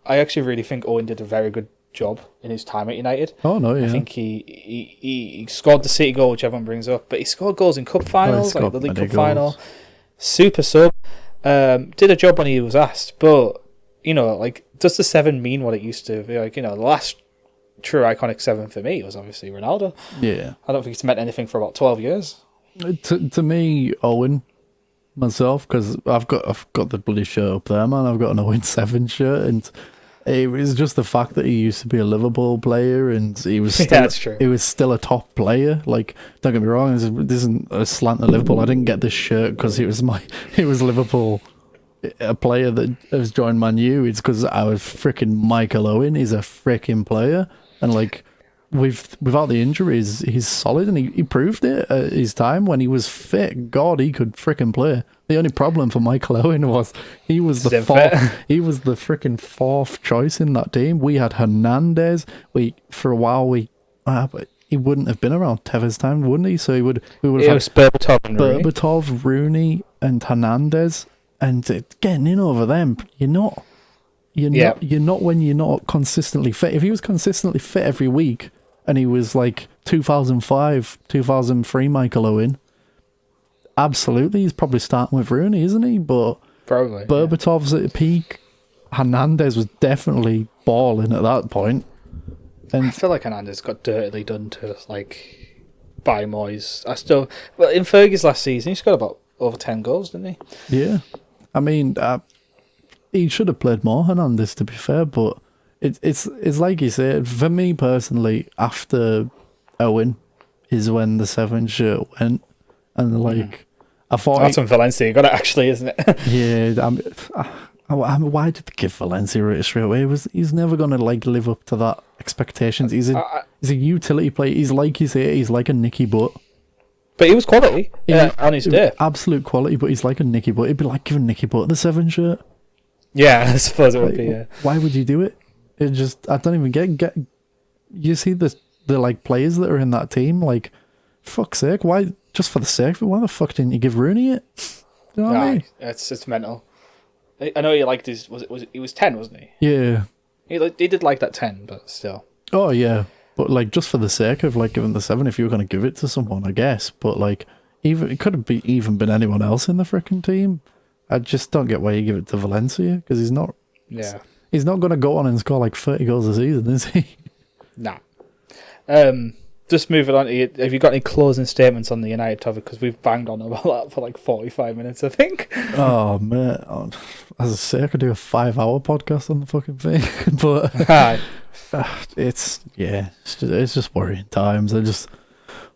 actually really think Owen did a very good job in his time at United. Oh no, yeah. I think he scored the City goal, which everyone brings up, but he scored goals in cup finals, like the League Cup final. Super sub. Did a job when he was asked, but does the 7 mean what it used to? The last true iconic 7 for me was obviously Ronaldo. Yeah, I don't think it's meant anything for about 12 years. To me, Owen. Myself, because I've got the bloody shirt up there, man. I've got an Owen 7 shirt, and it was just the fact that he used to be a Liverpool player, and he was still, that's true. He was still a top player. Like, don't get me wrong, this isn't a slant at Liverpool. I didn't get this shirt because he was Liverpool, a player that has joined Man U. It's because I was freaking Michael Owen. He's a freaking player, and like. Without the injuries, he's solid, and he proved it at his time when he was fit. God, he could freaking play. The only problem for Michael Owen was he was the freaking 4th choice in that team. We had Hernandez. For a while but he wouldn't have been around Tevez's time, wouldn't he? So we would have had Berbatov, Rooney, and Hernandez, and getting in over them, you're not when you're not consistently fit. If he was consistently fit every week, and he was like 2005, 2003 Michael Owen, absolutely, he's probably starting with Rooney, isn't he? But probably Berbatov's at a peak. Hernandez was definitely balling at that point. And I feel like Hernandez got dirtily done to us, by Moyes. In Fergie's last season, he scored about over 10 goals, didn't he? Yeah, I mean, he should have played more, Hernandez, to be fair, but it's like you said, for me personally, after Owen is when the 7 shirt went, and I thought that's when Valencia got it, actually, isn't it? Yeah, why did they give Valencia it straight away? He's never gonna live up to that expectations. He's a utility player. He's like you say, he's like a Nicky Butt. But he was quality on his day. Absolute quality, but he's like a Nicky Butt. It'd be like giving Nicky Butt the 7 shirt. Yeah, I suppose it would be. Yeah. Why would you do it? I don't even get. You see the players that are in that team, fuck's sake, why? Just for the sake of it, why the fuck didn't you give Rooney it? You know what I mean? It's mental. I know he liked his. He was 10, wasn't he? Yeah. He did like that 10, but still. Oh yeah, but just for the sake of giving the 7, if you were going to give it to someone, I guess. But even it could have even been anyone else in the freaking team. I just don't get why you give it to Valencia, because he's not going to go on and score like 30 goals a season, is he? Nah. Just moving on to have you got any closing statements on the United topic? Because we've banged on about that for like 45 minutes, I think. Oh, man. As I say, I could do a 5-hour podcast on the fucking thing. But it's just worrying times. I just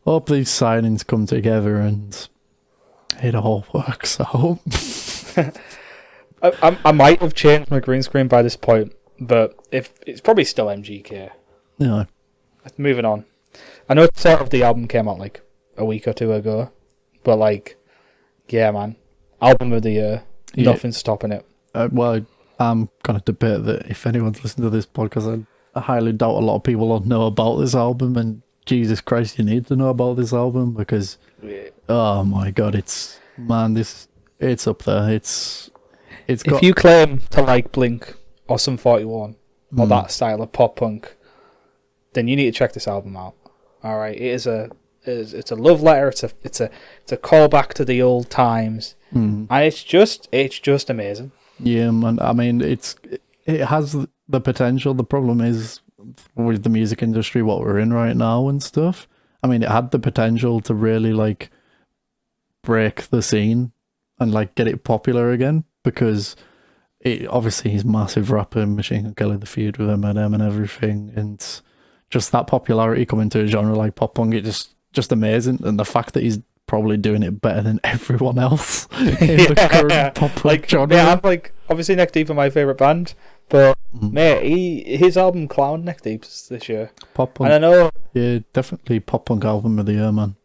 hope these signings come together and it all works out. I might have changed my green screen by this point, but if it's probably still MGK. Yeah. Moving on. I know sort of the album came out like a week or two ago, but like, yeah, man, album of the year, nothing's stopping it. Well, I'm gonna debate that if anyone's listening to this podcast, I highly doubt a lot of people don't know about this album. And Jesus Christ, you need to know about this album because, oh my God, it's up there. It's got. If you claim to like Blink or Sum 41 or that style of pop punk, then you need to check this album out. All right, it's a love letter. It's a callback to the old times, and it's just amazing. Yeah, man. I mean, it has the potential. The problem is with the music industry, what we're in right now and stuff. I mean, it had the potential to really like break the scene and like get it popular again because obviously he's a massive rapper, Machine Gun Kelly, the feud with Eminem and everything, and just that popularity coming to a genre like pop punk, it's just amazing. And the fact that he's probably doing it better than everyone else in the current pop punk genre. Yeah, I'm like, obviously Neck Deep are my favourite band, but mate, his album Clown Neck Deep's this year. Pop punk. And I know... Yeah, definitely pop punk album of the year, man.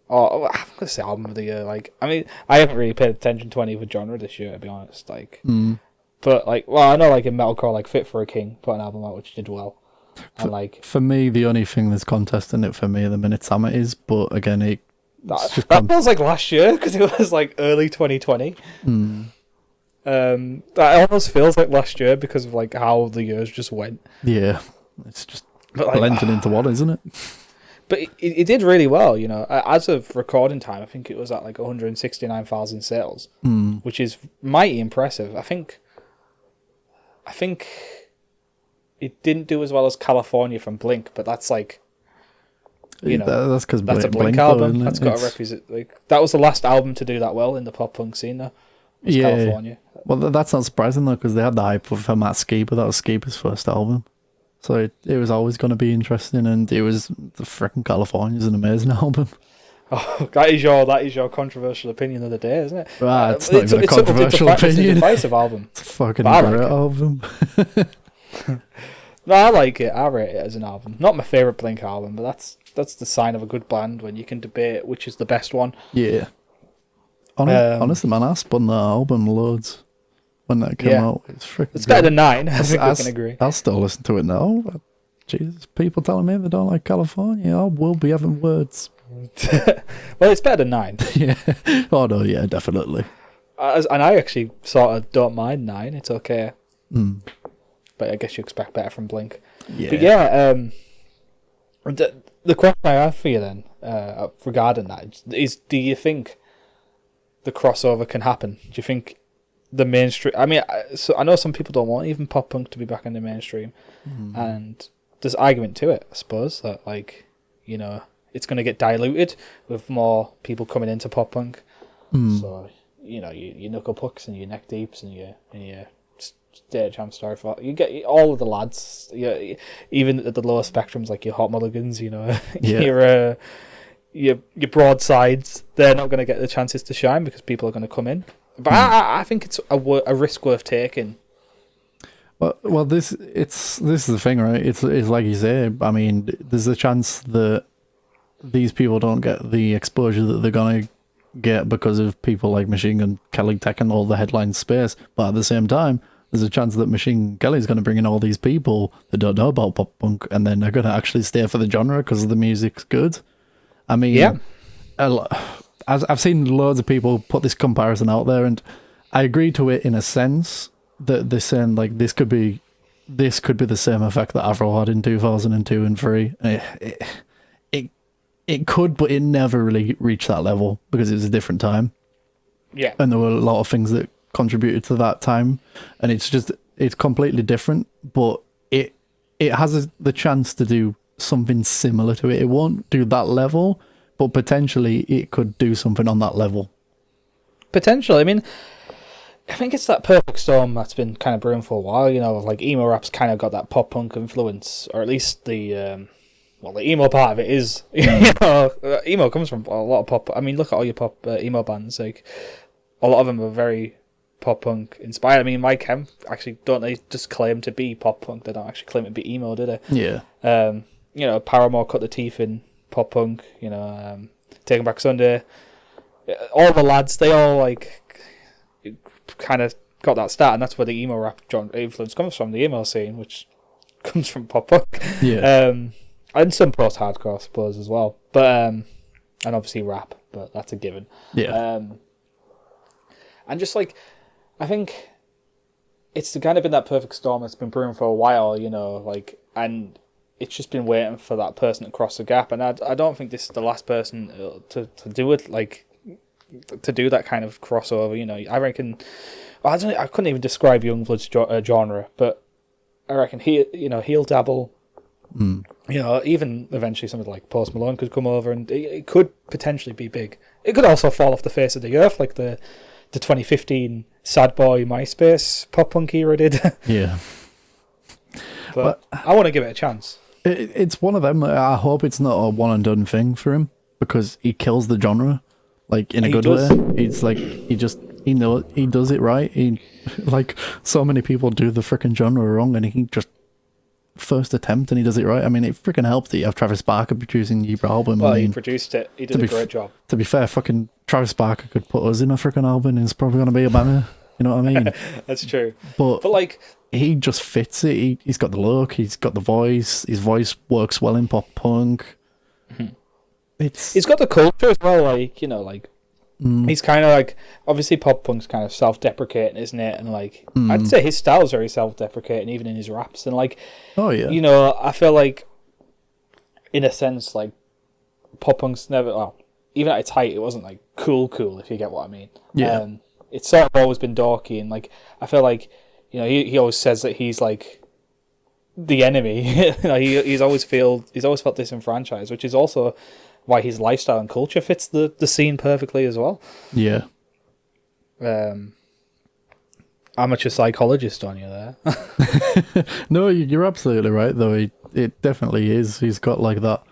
Oh, I'm going to say album of the year. Like, I mean, I haven't really paid attention to any other genre this year, to be honest. Like, but like, well, I know like in metalcore, like Fit for a King put an album out which did well. And like, for me, the only thing that's contesting it for me at the minute, Summit is, but again, that feels like last year because it was like early 2020. That almost feels like last year because of like how the years just went. Yeah, it's just blending into one, isn't it? But it did really well, you know. As of recording time, I think it was at like 169,000 sales, which is mighty impressive. I think it didn't do as well as California from Blink, but that's like, you know, that's because that's a Blink album. That's got to represent. Like, that was the last album to do that well in the pop punk scene, though. California. Well, that's not surprising though, because they had the hype of Matt Skiba. That was Skiba's first album, so it was always going to be interesting. And it was the freaking California's an amazing album. Oh, that is your controversial opinion of the day, isn't it? It's not even a controversial opinion. It's a divisive album. It's a fucking great album. No, I like it. I rate it as an album. Not my favourite Blink album, but that's the sign of a good band when you can debate which is the best one. Yeah. Honestly, man, I spun that album loads when that came out. It's better than 9. I think we can agree. I'll still listen to it now. Jesus, people telling me they don't like California. I will be having words. Well, it's better than 9. Yeah. Oh, no, yeah, definitely. And I actually sort of don't mind 9. It's okay. But I guess you expect better from Blink. Yeah. But yeah, the question I have for you then, regarding that, is do you think the crossover can happen? Do you think the mainstream... I mean, I know some people don't want even pop punk to be back in the mainstream, and there's argument to it, I suppose, that, like, you know, it's going to get diluted with more people coming into pop punk. So, you know, your Knuckle Pucks and your Neck Deeps and your State Jam Starfall, you get all of the lads, even at the lower spectrums, like your Hot Mulligans, you know, your broadsides, they're not going to get the chances to shine because people are going to come in. But I think it's a risk worth taking. Well, this is the thing, right? It's like you say. I mean, there's a chance that these people don't get the exposure that they're going to get because of people like Machine Gun Kelly taking all the headline space. But at the same time, there's a chance that Machine Gun Kelly is going to bring in all these people that don't know about pop punk, and then they're going to actually stay for the genre because the music's good. I mean, I've seen loads of people put this comparison out there, and I agree to it in a sense that they're saying like this could be the same effect that Afro had in 2002 and 3. It could, but it never really reached that level because it was a different time. Yeah, and there were a lot of things that contributed to that time, and it's completely different, but it has the chance to do something similar to it. It won't do that level, but potentially it could do something on that level. Potentially. I mean, I think it's that perfect storm that's been kind of brewing for a while. You know, like emo rap's kind of got that pop punk influence, or at least the emo part of it is. You know, emo comes from a lot of pop. I mean, look at all your pop emo bands. Like, a lot of them are very pop punk inspired. I mean, My Chem actually don't they just claim to be pop punk? They don't actually claim to be emo, do they? Yeah. You know, Paramore cut the teeth in pop punk. You know, Taking Back Sunday. All the lads, they all like kind of got that start, and that's where the emo rap influence comes from, the emo scene, which comes from pop punk. Yeah. And some post hardcore, I suppose, as well. But and obviously rap, but that's a given. Yeah. And just like, I think it's kind of been that perfect storm that's been brewing for a while, you know, like, and it's just been waiting for that person to cross the gap. And I don't think this is the last person to do it, like, to do that kind of crossover. You know, I reckon, I couldn't even describe Youngblood's genre, but I reckon he'll dabble. You know, even eventually something like Post Malone could come over, and it could potentially be big. It could also fall off the face of the earth, like the 2015 Sad Boy MySpace pop punk era did. Yeah. But I want to give it a chance. It's one of them. I hope it's not a one and done thing for him, because he kills the genre, like, in a good way. It's like he does it right. He, like, so many people do the freaking genre wrong, and he just first attempt and he does it right. I mean, it freaking helped that you have Travis Barker producing the album. Well, I mean, he produced it. He did a great job. To be fair, fucking Travis Barker could put us in a freaking album, and it's probably going to be a banger. You know what I mean? That's true. But like, he just fits it. He's got the look. He's got the voice. His voice works well in pop punk. He's got the culture as well. Like, you know, like, he's kind of like, obviously pop punk's kind of self-deprecating, isn't it? And like, I'd say his style's very self-deprecating, even in his raps. And like, oh yeah, you know, I feel like, in a sense, like, pop punk's never, well, even at its height, it wasn't like cool, if you get what I mean. Yeah. It's sort of always been dorky, and like, I feel like, you know, he always says that he's like the enemy. You know, he's always felt disenfranchised, which is also why his lifestyle and culture fits the scene perfectly as well. Yeah. Amateur psychologist on you there. No, you're absolutely right, though. It definitely is. He's got like that.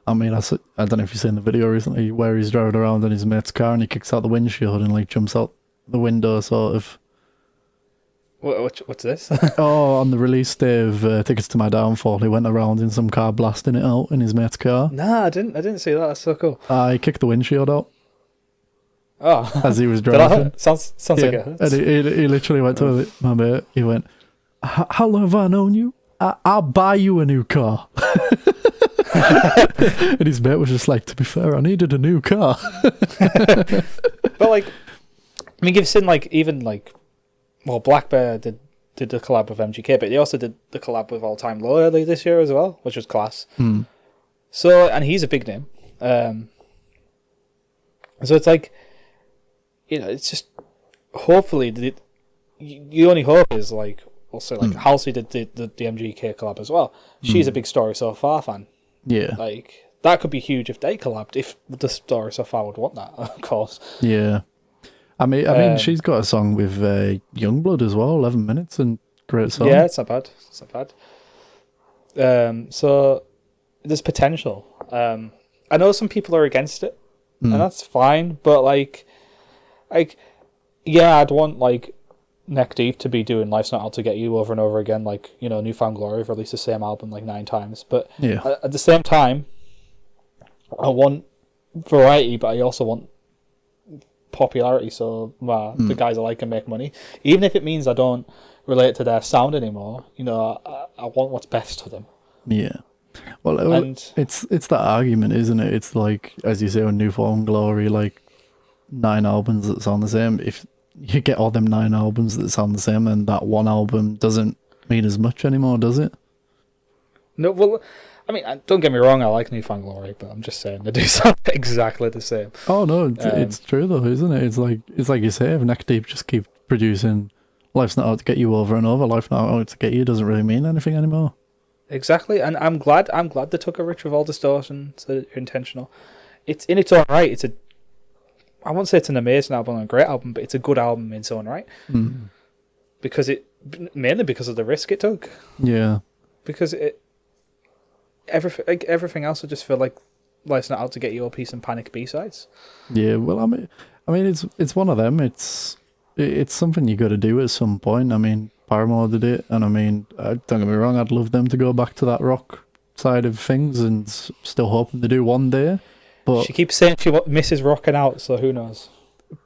I mean, I don't know if you've seen the video recently where he's driving around in his mate's car and he kicks out the windshield and like jumps out the window, sort of. What's this? Oh, on the release day of Tickets to My Downfall, he went around in some car blasting it out in his mate's car. Nah, I didn't see that. That's so cool. He kicked the windshield out. Oh, as he was driving. Sounds like it hurts. And he literally went to my mate. He went, "How long have I known you? I'll buy you a new car." And his mate was just like, "To be fair, I needed a new car." But like, I mean, you've seen like, even like, well, Black Bear did the collab with MGK, but they also did the collab with All Time Low early this year as well, which was class. So, and he's a big name. So it's like, you know, it's just, hopefully, the only hope is like, also like, Halsey did the MGK collab as well. She's a big Story So Far fan. Yeah. Like, that could be huge if they collabed, if the Story So Far would want that, of course. Yeah. I mean, she's got a song with Youngblood as well, 11 minutes, and great song. Yeah, it's not bad. So there's potential. I know some people are against it, and that's fine. But like, yeah, I'd want like Neck Deep to be doing "Life's Not Out to Get You" over and over again. Like, you know, New Found Glory have released the same album like 9 times. But yeah, at the same time, I want variety, but I also want popularity, so the guys I like can make money, even if it means I don't relate to their sound anymore. You know, I want what's best for them. Yeah, well, it's that argument, isn't it? It's like, as you say, with New Found Glory, like 9 albums that sound the same. If you get all them 9 albums that sound the same, then that one album doesn't mean as much anymore, does it? No, well, I mean, don't get me wrong, I like New Found Glory, but I'm just saying they do sound exactly the same. Oh no, it's true though, isn't it? It's like you say, if Neck Deep just keep producing Life's Not Out to Get You over and over. Life's Not Out to Get You doesn't really mean anything anymore. Exactly, and I'm glad they took a riff with all distortions that are intentional. It's in its own right. I won't say it's an amazing album or a great album, but it's a good album in its own right. Mainly because of the risk it took. Yeah. Because everything else would just feel like Life's Not Out to Get You or Peace and Panic B-sides. Yeah, well, I mean, it's one of them. It's something you got to do at some point. I mean, Paramore did it, and I mean, don't get me wrong, I'd love them to go back to that rock side of things, and still hoping to do one day. But she keeps saying she misses rocking out, so who knows?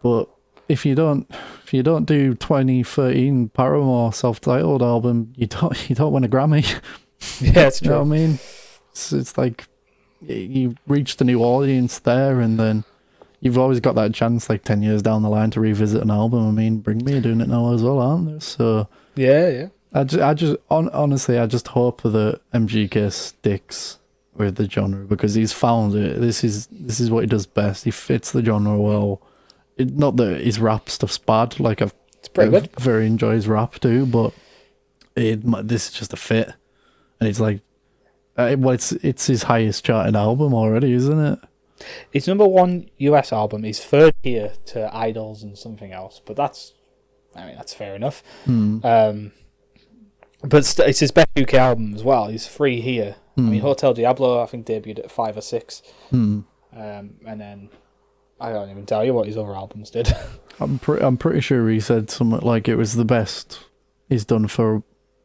But if you don't do 2013 Paramore self-titled album, you don't win a Grammy. Yeah, it's true. You know what I mean? It's like you reach the new audience there, and then you've always got that chance, like 10 years down the line, to revisit an album. I mean, Bring Me are doing it now as well, aren't they? So yeah. Honestly, I just hope that MGK sticks with the genre, because he's found it. This is what he does best. He fits the genre well. Not that his rap stuff's bad. Like it's pretty good. Very enjoy his rap too, but this is just a fit, and it's like, it's his highest charted album already, isn't it? It's #1 US album. He's third here to Idols and something else, but that's fair enough. But it's his best UK album as well. He's 3 here. I mean, Hotel Diablo, I think, debuted at 5 or 6. And then I don't even tell you what his other albums did. I'm pretty sure he said something like it was the best he's done for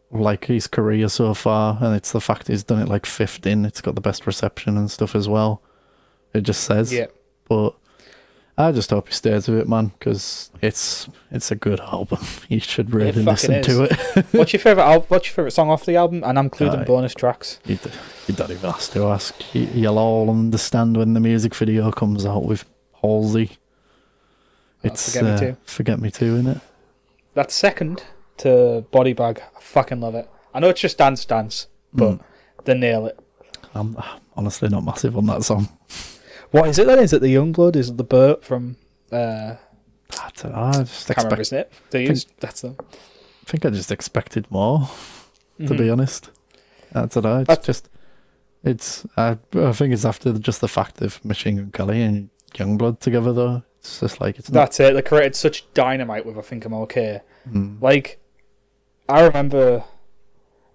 like his career so far, and it's the fact he's done it like 15. It's got the best reception and stuff as well. It just says. Yeah. But I just hope he stays with it, man, because it's a good album. You should really listen to it. What's your favourite song off the album? And I'm including bonus tracks. You don't even have to ask. You'll all understand when the music video comes out with Halsey. It's Forget Me Too, isn't it? That's second to Body Bag. I fucking love it. I know it's just Dance, but they nail it. I'm honestly not massive on that song. What is it then? Is it the Youngblood? Is it the Burt from... I don't know. I just can't remember, isn't it? That's them. I think I just expected more, to be honest. I don't know. I think it's after just the fact of Machine Gun Kelly and Youngblood together, though. It's just like... That's it. They created such dynamite with I Think I'm Okay. Like, I remember...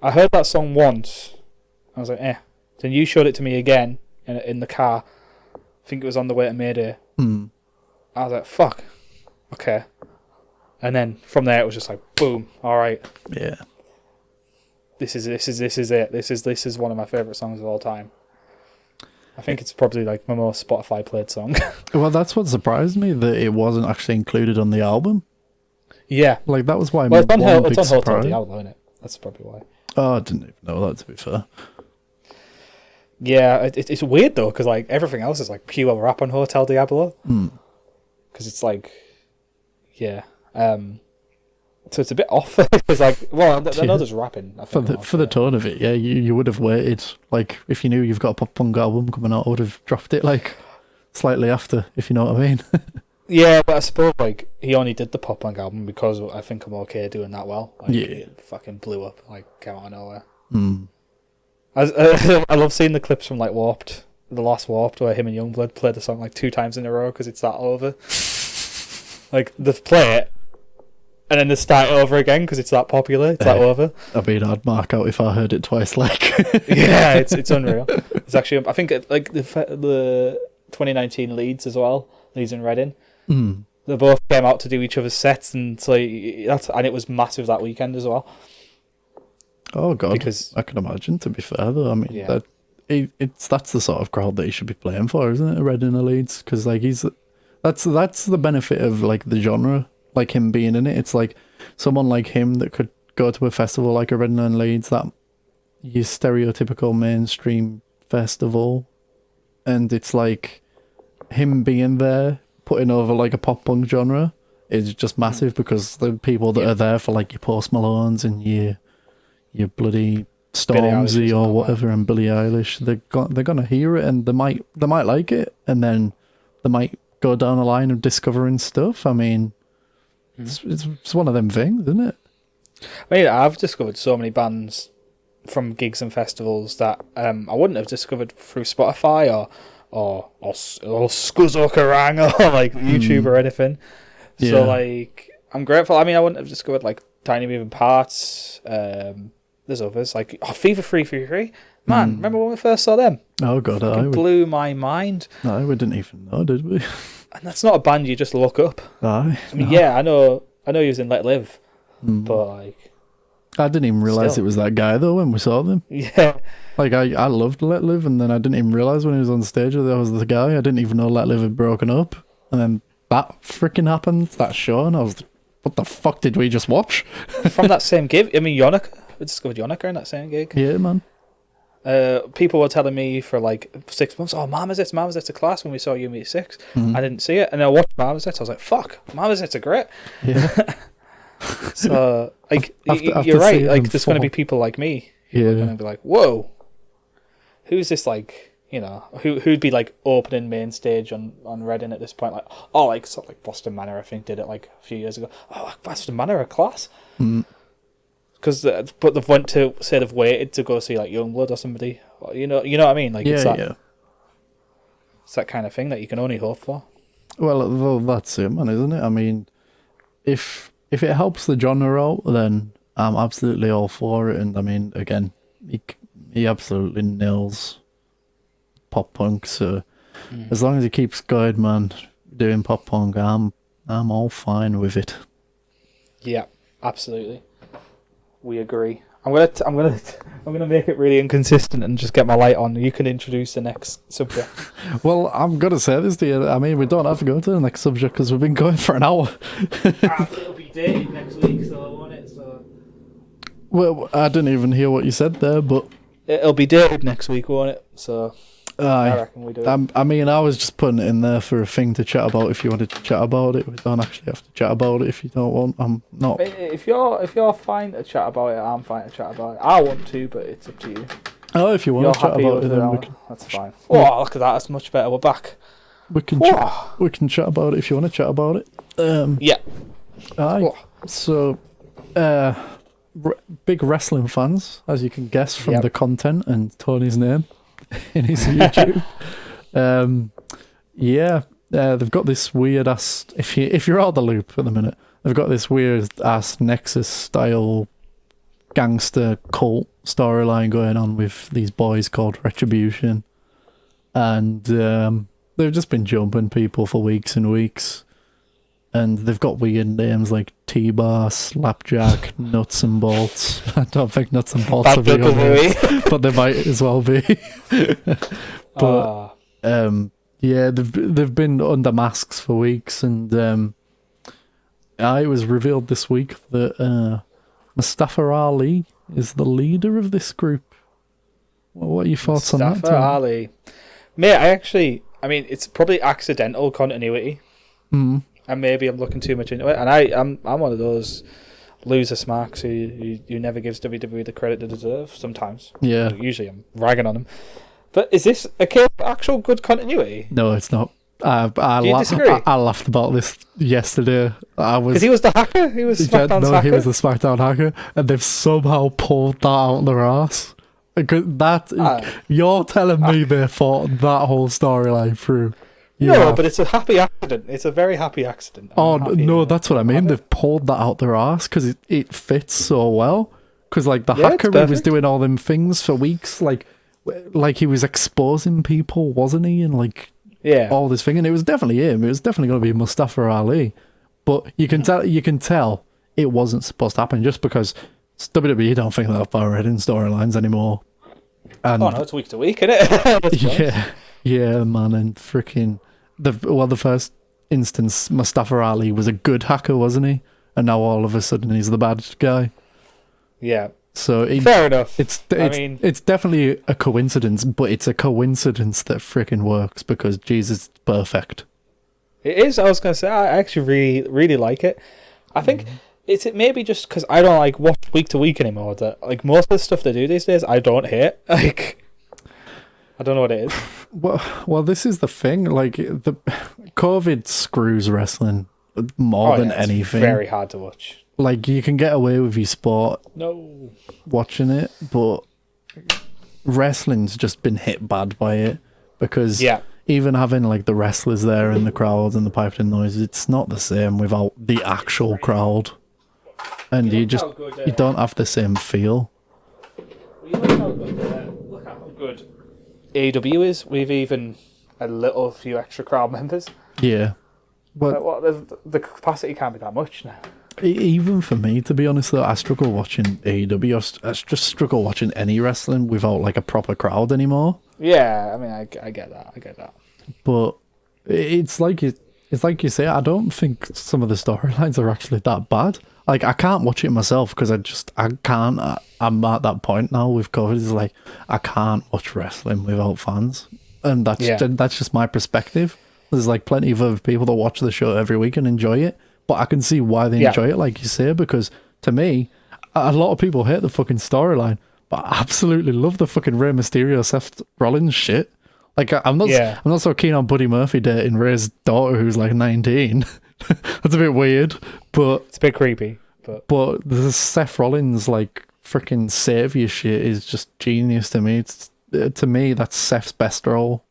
I heard that song once. I was like, eh. Then you showed it to me again in the car. I think it was on the way to Mayday. I was like, fuck. Okay. And then from there it was just like, boom. All right. Yeah. This is it. This is one of my favourite songs of all time. I think it's probably like my most Spotify played song. Well, that's what surprised me, that it wasn't actually included on the album. Yeah. Like, that was why it's on Hotel Diablo, isn't it? That's probably why. Oh, I didn't even know that, to be fair. Yeah, it's weird though, because like everything else is like pure rap on Hotel Diablo. Because it's like, yeah. So it's a bit off. It's like, well, I know there's rapping. For the tone of it, yeah, you would have waited. Like, if you knew you've got a pop punk album coming out, I would have dropped it like slightly after, if you know what I mean. Yeah, but I suppose like he only did the pop punk album because I Think I'm Okay doing that well. Like, it fucking blew up, like, came out of nowhere. I love seeing the clips from like Warped, the last Warped, where him and Youngblood played the song like 2 times in a row because it's that over. Like, they play it and then they start over again because it's that popular. It's that over. I'd mark out if I heard it twice. Like, yeah, it's unreal. It's actually, I think like the 2019 Leeds as well, Leeds and Reading. They both came out to do each other's sets, and so and it was massive that weekend as well. Oh god, because I can imagine. To be fair, though, I mean, that's the sort of crowd that he should be playing for, isn't it? Reading or Leeds, because like that's the benefit of like the genre, like him being in it. It's like someone like him that could go to a festival like a Reading and Leeds, that your stereotypical mainstream festival, and it's like him being there, putting over like a pop punk genre is just massive, because the people that are there for like your Post Malones and your bloody Stormzy or whatever, and Billie Eilish, they're gonna hear it, and they might like it, and then they might go down a line of discovering stuff. I mean, It's one of them things, isn't it? I mean, I've discovered so many bands from gigs and festivals that I wouldn't have discovered through Spotify or Skuzokarang or like YouTube or anything. Yeah. So like, I'm grateful. I mean, I wouldn't have discovered like Tiny Moving Parts. There's others like Fever 333. Man, remember when we first saw them? Oh god, It blew my mind. No, we didn't even know, did we? And that's not a band you just look up. Aye. I mean, yeah, I know he was in Let Live, but like, I didn't even realise it was that guy though when we saw them. yeah, Like I loved Let Live, and then I didn't even realise when he was on stage that was the guy. I didn't even know Let Live had broken up, and then that freaking happened, that show, and I was like, what the fuck did we just watch? from that same gig. I mean, Yonica. We discovered Yonica in that same gig. Yeah, man. People were telling me for like 6 months, oh, Marmozets a class when we saw you meet 6. I didn't see it, and I watched Marmozets. I was like, fuck, Marmozets are great. Yeah. So like, After you're right. seeing Like, them there's going to fall. be people like me who are going to be like, whoa, who's this? Like, you know, who'd be like opening main stage on Reading at this point? Like, oh, like sort of like Boston Manor, I think did it like a few years ago. Oh, like Boston Manor a class. Because but they've waited to go see like Youngblood or somebody. You know what I mean? Like, it's that kind of thing that you can only hope for. Well, that's it, man, isn't it? I mean, if it helps the genre out, then I'm absolutely all for it. And I mean, again, he absolutely nails pop punk. So as long as he keeps going, man, doing pop punk, I'm all fine with it. Yeah, absolutely. We agree. I'm gonna make it really inconsistent and just get my light on. You can introduce the next subject. Well, I'm gonna say this to you. I mean, we don't have to go to the next subject because we've been going for an hour. It'll be dated next week, so I want it. So Well, I didn't even hear what you said there, but it'll be dated next week, won't it? So I aye. reckon we do it. I mean, I was just putting it in there for a thing to chat about. If you wanted to chat about it, we don't actually have to chat about it. If you don't want, I'm not. If you're fine to chat about it, I'm fine to chat about it. I want to, but it's up to you. Oh, if you want You're to chat happy about with it, it, then we can. that's fine. Oh, look at that! That's much better. We're back. We can chat about it if you want to chat about it. Yeah. Aye. Oh. So, big wrestling fans, as you can guess from the content and Tony's name in his YouTube. They've got this weird ass. If you're out of the loop at the minute, they've got this weird ass Nexus style gangster cult storyline going on with these boys called Retribution, and they've just been jumping people for weeks and weeks, and they've got weird names like T-Bar, Slapjack, Nuts and Bolts. I don't think Nuts and Bolts will be on there, but they might as well be. But they've been under masks for weeks, and it was revealed this week that Mustafa Ali is the leader of this group. What are your thoughts on that? Mustafa Ali, mate. I mean, it's probably accidental continuity, and maybe I'm looking too much into it. And I'm one of those loser smarks who never gives WWE the credit they deserve. Sometimes, usually I'm ragging on them. But is this a case of actual good continuity? No, it's not. I laughed about this yesterday. Because he was the hacker. He was SmackDown's hacker. He was the SmackDown hacker, and they've somehow pulled that out their ass. You're telling me they thought that whole storyline through? But it's a happy accident. It's a very happy accident. That's what I mean. They've pulled that out their ass because it fits so well. Because like the hacker was doing all them things for weeks, like he was exposing people, wasn't he? And all this thing, and it was definitely him. It was definitely going to be Mustafa Ali, but you can tell it wasn't supposed to happen just because WWE don't think that far ahead in storylines anymore. And it's week to week, isn't it? yeah, man, and freaking the first instance, Mustafa Ali was a good hacker, wasn't he? And now all of a sudden he's the bad guy. Yeah. So fair enough. It's definitely a coincidence, but it's a coincidence that freaking works because Jesus, it's perfect. It is. I was going to say, I actually really, really like it. I think it's maybe just because I don't watch week to week anymore. That most of the stuff they do these days, I don't hate. I don't know what it is. Well, this is the thing. The COVID screws wrestling more than it's anything. very hard to watch. Like, you can get away with your sport No. watching it, but wrestling's just been hit bad by it, because even having like the wrestlers there and the crowds and the piping noise, it's not the same without the actual crowd, and you don't have the same feel. Look how good AEW is with even a little few extra crowd members. Yeah, but the capacity can't be that much now. Even for me, to be honest, though, I struggle watching AEW. I just struggle watching any wrestling without like a proper crowd anymore. Yeah, I mean, I get that. But it's like you say. I don't think some of the storylines are actually that bad. Like, I can't watch it myself because I can't. I'm at that point now with COVID. It's like I can't watch wrestling without fans, and that's just my perspective. There's like plenty of other people that watch the show every week and enjoy it, but I can see why they enjoy it, like you say, because to me, a lot of people hate the fucking storyline, but I absolutely love the fucking Rey Mysterio, Seth Rollins shit. Like, I'm not so keen on Buddy Murphy dating Rey's daughter who's like 19. That's a bit weird, but it's a bit creepy. But the Seth Rollins like freaking savior shit is just genius to me. To me, that's Seth's best role.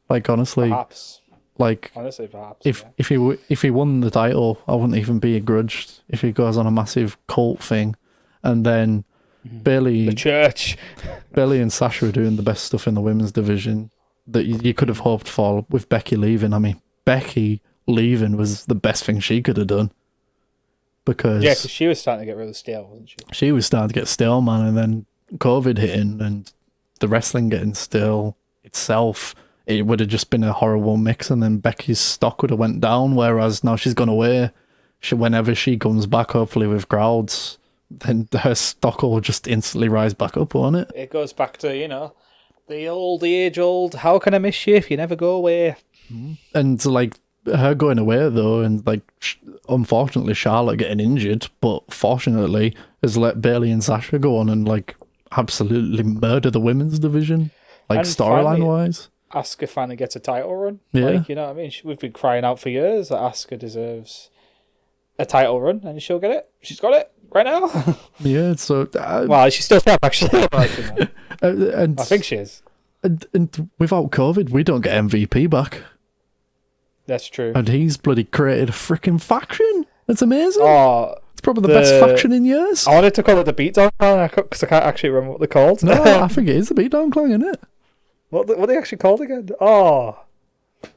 Like, honestly, perhaps. If he won the title, I wouldn't even be grudged if he goes on a massive cult thing, and then the church, Bayley and Sasha are doing the best stuff in the women's division that you could have hoped for with Becky leaving. I mean, Becky leaving was the best thing she could have done. Because she was starting to get really stale, wasn't she? She was starting to get stale, man, and then COVID hitting and the wrestling getting stale itself, it would have just been a horrible mix, and then Becky's stock would have went down, whereas now she's gone away. Whenever she comes back, hopefully with crowds, then her stock will just instantly rise back up, won't it? It goes back to, the age-old, how can I miss you if you never go away? And, like, her going away, though, and, like, unfortunately Charlotte getting injured, but fortunately has let Bayley and Sasha go on and, like, absolutely murder the women's division, like, storyline-wise. Asuka finally gets a title run. Yeah. Like, you know what I mean? We've been crying out for years that Asuka deserves a title run, and she'll get it. She's got it right now. Yeah, so... well, she's still up, actually. And I think she is. And without COVID, we don't get MVP back. That's true. And he's bloody created a freaking faction. That's amazing. Oh, it's probably the best faction in years. I wanted to call it the Beatdown Clan because I can't actually remember what they're called. No, I think it is the Beatdown Clan, isn't it? What are they actually called again? Oh,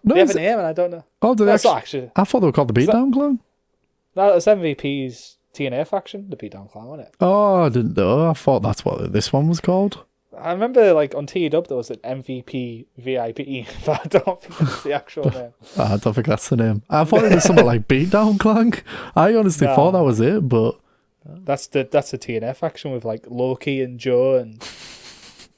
no, they have a name and I don't know. Oh, that's not actually. I thought they were called the Beatdown Clan. No, it's MVP's TNA faction, the Beatdown Clan, wasn't it? Oh, I didn't know. I thought that's what this one was called. I remember, like, on TW there was an MVP VIP, but I don't think that's the actual name. I don't think that's the name. I thought it was something like Beatdown Clan. I honestly thought that was it, but that's the TNA faction with like Loki and Joe and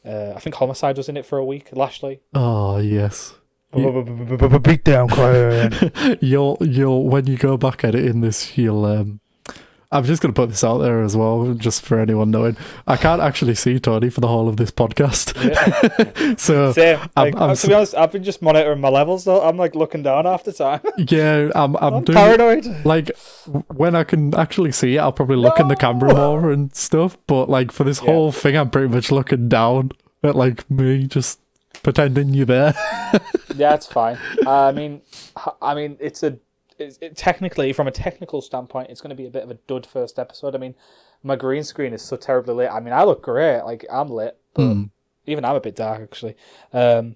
I think Homicide was in it for a week. Lashley. Oh yes. Beatdown Clan. You'll when you go back editing this, you'll I'm just going to put this out there as well, just for anyone knowing. I can't actually see Tony for the whole of this podcast. Yeah. So, same. Like, to be honest, I've been just monitoring my levels, though. I'm like looking down half the time. Yeah, I'm doing paranoid. Like, when I can actually see it, I'll probably look in the camera more and stuff. But, like, for this whole thing, I'm pretty much looking down at, like, me just pretending you're there. Yeah, it's fine. I mean, technically, from a technical standpoint, it's going to be a bit of a dud first episode. I mean, my green screen is so terribly lit. I mean, I look great. Like, I'm lit, but even I'm a bit dark, actually. So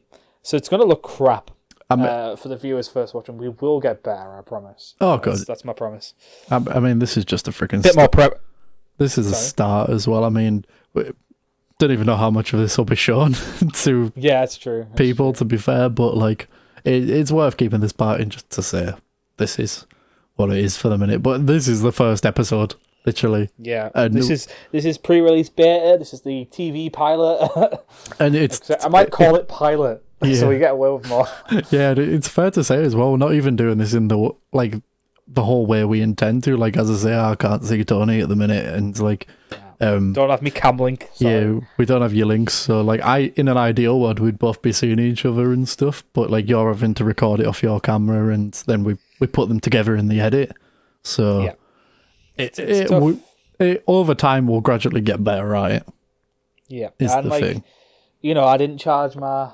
it's going to look crap for the viewers first watching. We will get better, I promise. Oh, good. That's my promise. I mean, this is just a freaking... bit more prep. This is a start as well. I mean, don't even know how much of this will be shown to it's true. people, to be fair, but, like, it's worth keeping this part in just to say... This is what it is for the minute, but this is the first episode, literally. Yeah, this is pre-release beta. This is the TV pilot, and it's I might call it pilot, so we get away with more. Yeah, it's fair to say as well. We're not even doing this in the whole way we intend to. Like, as I say, I can't see Tony at the minute, and like. Don't have me cam link. Yeah, we don't have your links, so like in an ideal world we'd both be seeing each other and stuff, but like you're having to record it off your camera and then we we put them together in the edit. So Yeah. it tough. over time will gradually get better, right? Yeah, Is and the like, thing. I didn't charge my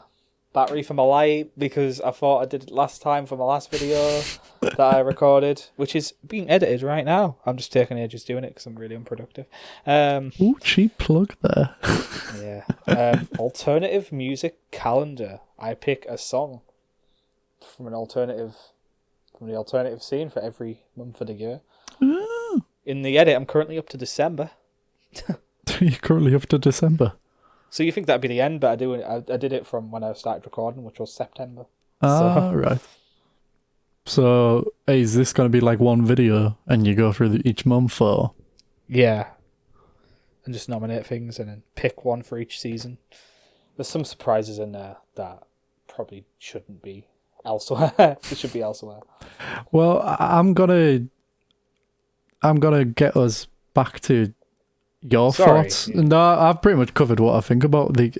battery for my light because I thought I did it last time for my last video that I recorded, which is being edited right now. I'm just taking ages doing it because I'm really unproductive. Ooh, cheap plug there. Yeah. Alternative music calendar. I pick a song from the alternative scene for every month of the year. Oh. In the edit, I'm currently up to December. You're currently up to December. So you think that'd be the end, but I did it from when I started recording, which was September. Right. So is this going to be like one video and you go through each month, or? Yeah. And just nominate things and then pick one for each season. There's some surprises in there that probably shouldn't be elsewhere. It should be elsewhere. Well, I'm gonna get us back to your thoughts. Yeah. No, I've pretty much covered what I think about the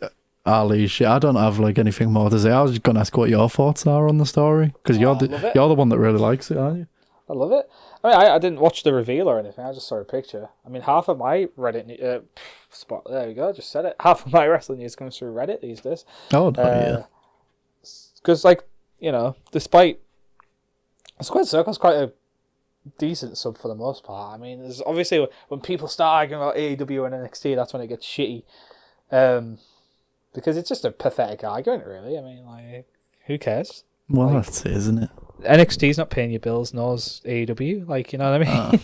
Ali shit. I don't have like anything more to say. I was just gonna ask what your thoughts are on the story, because you're the one that really likes it, aren't you? I love it. I mean, I didn't watch the reveal or anything. I just saw a picture. I mean, half of my Reddit spot. There we go. Just said it. Half of my wrestling news comes through Reddit these days. Oh, yeah. Because, despite Squared Circle's quite a decent sub for the most part. I mean, there's obviously when people start arguing about AEW and NXT, that's when it gets shitty. Because it's just a pathetic argument, really. I mean, like, who cares? Well, that's it, isn't it? NXT's not paying your bills, nor's AEW. Like, you know what I mean?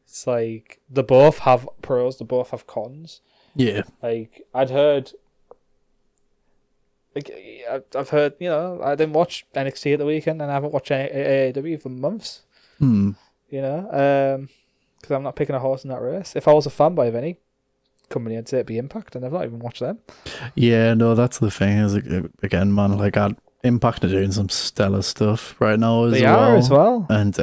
It's like, they both have pros, they both have cons. Yeah. Like, I've heard, I didn't watch NXT at the weekend, and I haven't watched AEW for months. Because I'm not picking a horse in that race. If I was a fanboy of any company, I'd say it'd be Impact, and I've not even watched them. Yeah, no, that's the thing. Is again, man, like Impact are doing some stellar stuff right now as well. They are as well. And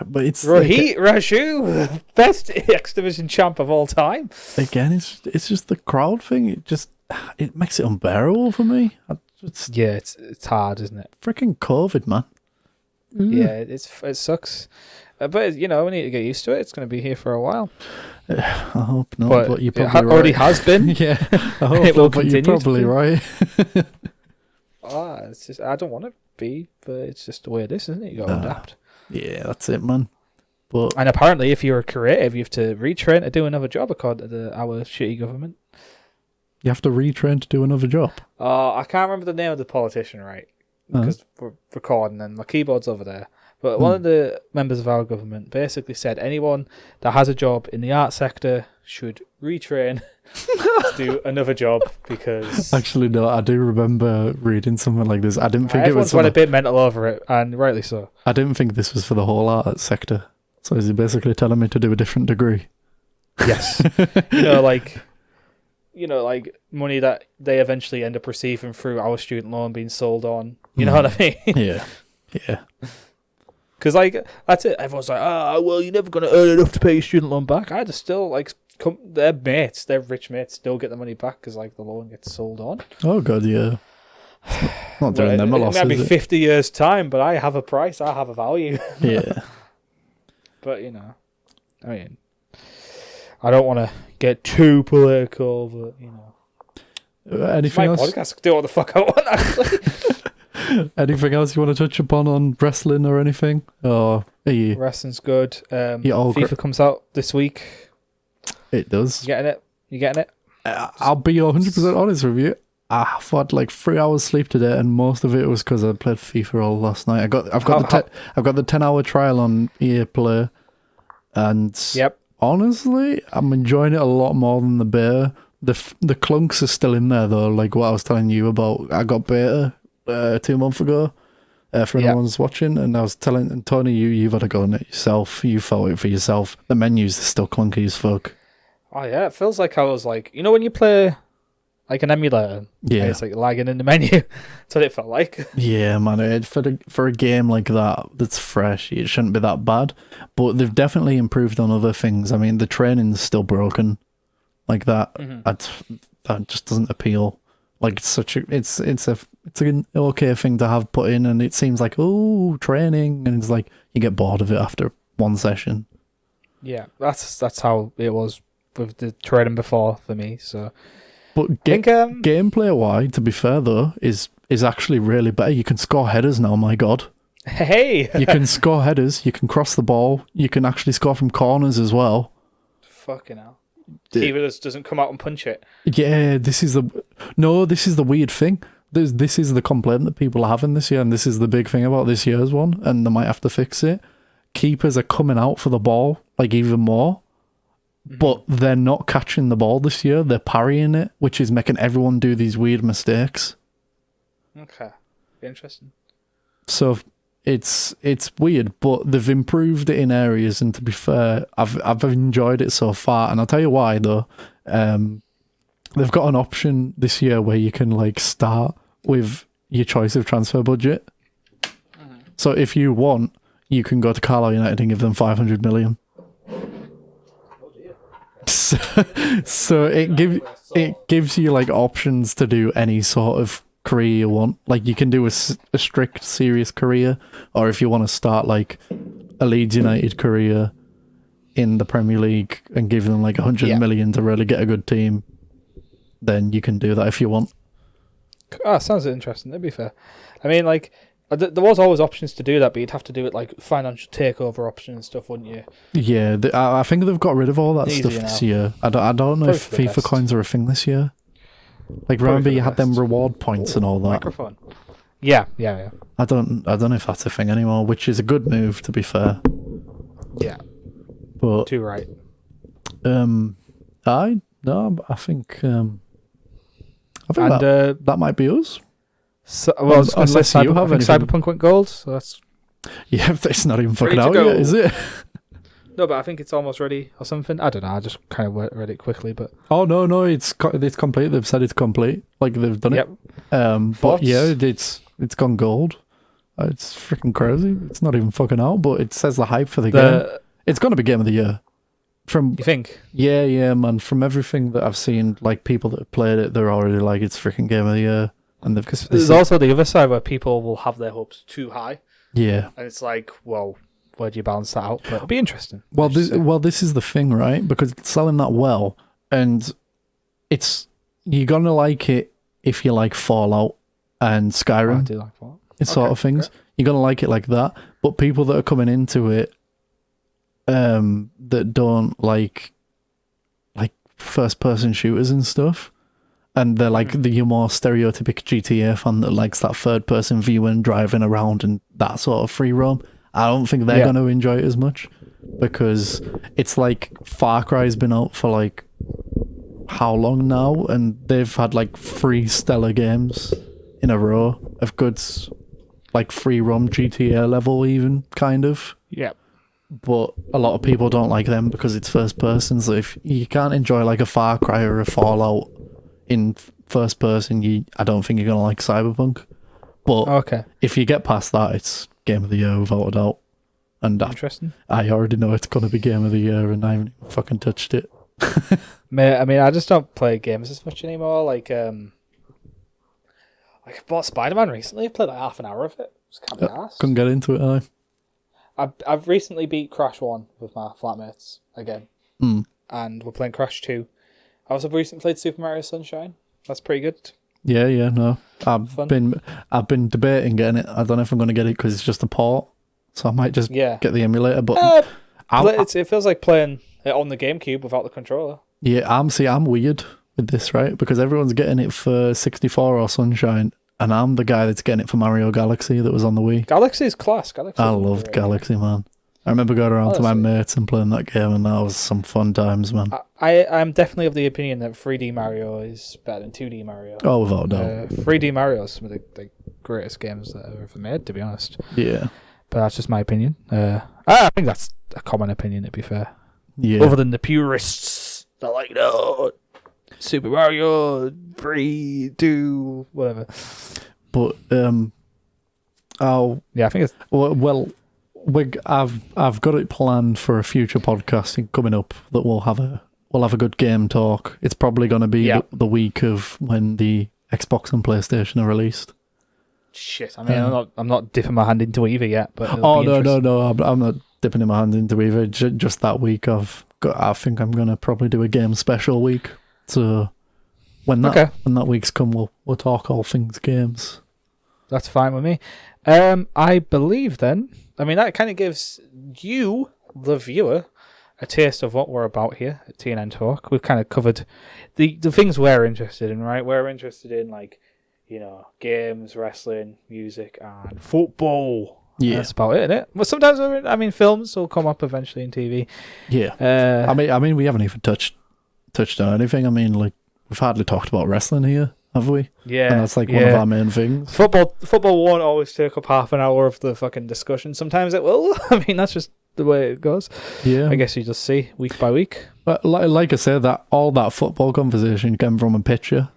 but it's Rohit Raju, best X Division champ of all time. Again, it's just the crowd thing. It makes it unbearable for me. It's hard, isn't it? Freaking COVID, man. Yeah, it sucks. But we need to get used to it. It's going to be here for a while. I hope not, but you're it probably already right. has been. Yeah, I hope it will but continue. You're probably right. It's just I don't want to be, but it's just the way it is, isn't it? You got to adapt. Yeah, that's it, man. And apparently, if you're a creative, you have to retrain to do another job according to our shitty government. You have to retrain to do another job. I can't remember the name of the politician, right? Because we're recording and my keyboard's over there. But one of the members of our government basically said anyone that has a job in the art sector should retrain to do another job because... Actually, no, I do remember reading something like this. I didn't think it was... Everyone's went a bit mental over it, and rightly so. I didn't think this was for the whole art sector. So is he basically telling me to do a different degree? Yes. like money that they eventually end up receiving through our student loan being sold on. You know what I mean? Yeah. Because, that's it. Everyone's like, well, you're never going to earn enough to pay your student loan back. I just still, their rich mates still get the money back because, the loan gets sold on. Oh, God, yeah. Not doing them a loss, it might be 50 years' time, but I have a price. I have a value. Yeah. But, I mean, I don't want to get too political, but, anything else? My podcast, I can do what the fuck I want, actually. Anything else you want to touch upon on wrestling or anything? Or are you... Wrestling's good. all FIFA comes out this week. It does. You getting it? I'll be 100% honest with you. I've had 3 hours sleep today, and most of it was because I played FIFA all last night. I've got the 10-hour trial on EA Play, and honestly, I'm enjoying it a lot more than the beta. The clunks are still in there though, like what I was telling you about. I got beta 2 months ago. For anyone who's watching, and I was telling Tony, you've had a go on it yourself. You felt it for yourself. The menus are still clunky as fuck. Oh yeah, it feels like I was when you play an emulator, and it's lagging in the menu. That's what it felt like. Yeah, man. For a game like that's fresh, it shouldn't be that bad. But they've definitely improved on other things. I mean, the training's still broken, like that. Mm-hmm. That just doesn't appeal. Like it's an okay thing to have put in, and it seems like training, and it's like you get bored of it after one session. Yeah, that's how it was with the training before for me. So, but gameplay wise, to be fair though, is actually really better. You can score headers now. My God, hey, you can score headers. You can cross the ball. You can actually score from corners as well. Fucking hell. Keeper just doesn't come out and punch it. Yeah, this is the weird thing. This is the complaint that people are having this year, and this is the big thing about this year's one, and they might have to fix it. Keepers are coming out for the ball, like, even more, but they're not catching the ball this year. They're parrying it, which is making everyone do these weird mistakes. Okay. Interesting. So it's weird, but they've improved it in areas, and to be fair, I've enjoyed it so far, and I'll tell you why though. They've got an option this year where you can like start with your choice of transfer budget. So if you want, you can go to Carlisle United and give them 500 million. So it gives you like options to do any sort of career you want. Like you can do a strict serious career, or if you want to start like a Leeds United career in the Premier League and give them like 100 million to really get a good team, then you can do that if you want. Sounds interesting, to be fair. I mean, like, there was always options to do that, but you'd have to do it like financial takeover option and stuff, wouldn't you? Yeah, I think they've got rid of all that stuff this year. I don't know if FIFA coins are a thing this year. Like, remember you had them reward points and all that. Microphone. Yeah. I don't know if that's a thing anymore, which is a good move, to be fair. Yeah. But too right. I think that might be us. So, well, unless you have anything. Cyberpunk went gold, so that's... Yeah, it's not even fucking out yet, is it? No, but I think it's almost ready or something. I don't know, I just kind of read it quickly, but... Oh, no, it's complete. They've said it's complete. Like, they've done it. But yeah, it's gone gold. It's freaking crazy. It's not even fucking out, but it says the hype for the game. It's going to be Game of the Year. You think? Yeah, man. From everything that I've seen, like, people that have played it, they're already like, it's freaking Game of the Year. And because there's also the other side where people will have their hopes too high. Yeah. And it's like, well, where do you balance that out? But it'll be interesting. Well, this is the thing, right? Because it's selling that well, and you're gonna like it if you like Fallout and Skyrim. I do like Fallout. Sort of things. Great. You're gonna like it like that. But people that are coming into it, that don't like first person shooters and stuff, and they're like your more stereotypic GTA fan that likes that third person view and driving around and that sort of free roam, I don't think they're going to enjoy it as much, because it's like Far Cry's been out for like how long now, and they've had like 3 stellar games in a row of goods, like free roam GTA level even, kind of. Yeah. But a lot of people don't like them because it's first person, so if you can't enjoy like a Far Cry or a Fallout in first person, I don't think you're going to like Cyberpunk. But if you get past that, it's Game of the Year without a doubt. And interesting. I already know it's going to be Game of the Year, and I haven't even fucking touched it. I mean, I just don't play games as much anymore. Like I bought Spider-Man recently. I played like half an hour of it. Just can't be arsed. Couldn't get into it, I've recently beat Crash 1 with my flatmates again. And we're playing Crash 2. I also recently played Super Mario Sunshine. That's pretty good. Yeah, no. I've been debating getting it. I don't know if I'm going to get it because it's just a port. So I might just get the emulator. But it feels like playing it on the GameCube without the controller. Yeah, I'm weird with this, right? Because everyone's getting it for 64 or Sunshine, and I'm the guy that's getting it for Mario Galaxy that was on the Wii. Galaxy's class. I loved Galaxy, man. I remember going around to my mates and playing that game, and that was some fun times, man. I'm definitely of the opinion that 3D Mario is better than 2D Mario. Oh, without doubt. 3D Mario is some of the greatest games that have ever made, to be honest. Yeah. But that's just my opinion. I think that's a common opinion, to be fair. Yeah. Other than the purists that like, no, Super Mario 3, 2, whatever. But, I think it's... Well, I've got it planned for a future podcasting coming up that we'll have a good game talk. It's probably going to be the week of when the Xbox and PlayStation are released. Shit, I mean, I'm not dipping my hand into either yet. But no, I'm not dipping in my hand into either. Just that week, I think I'm gonna probably do a game special week. So when that week's come, we'll talk all things games. That's fine with me. I believe then. I mean, that kind of gives you, the viewer, a taste of what we're about here at T&ntalk. We've kind of covered the things we're interested in, right? We're interested in, like, you know, games, wrestling, music, and football. Yeah, that's about it, isn't it? Well, sometimes films will come up eventually in TV. Yeah. I mean, we haven't even touched on anything. I mean, like, we've hardly talked about wrestling here, have we? Yeah, and that's like one of our main things. Football won't always take up half an hour of the fucking discussion. Sometimes it will. I mean, that's just the way it goes. Yeah, I guess you just see week by week. But like I said, that all that football conversation came from a picture,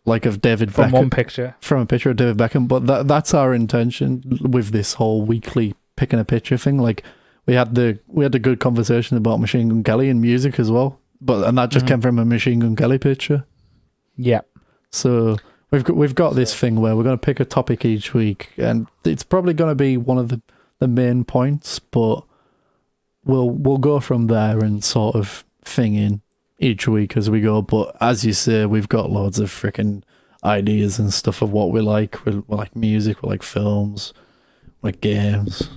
like of David Beckham. From a picture of David Beckham. But that's our intention with this whole weekly picking a picture thing. Like we had the good conversation about Machine Gun Kelly and music as well. And that just came from a Machine Gun Kelly picture. Yeah. So we've got this thing where we're going to pick a topic each week, and it's probably going to be one of the main points, but we'll go from there and sort of thing in each week as we go. But as you say, we've got loads of freaking ideas and stuff of what we like. We like music, we like films, we like games.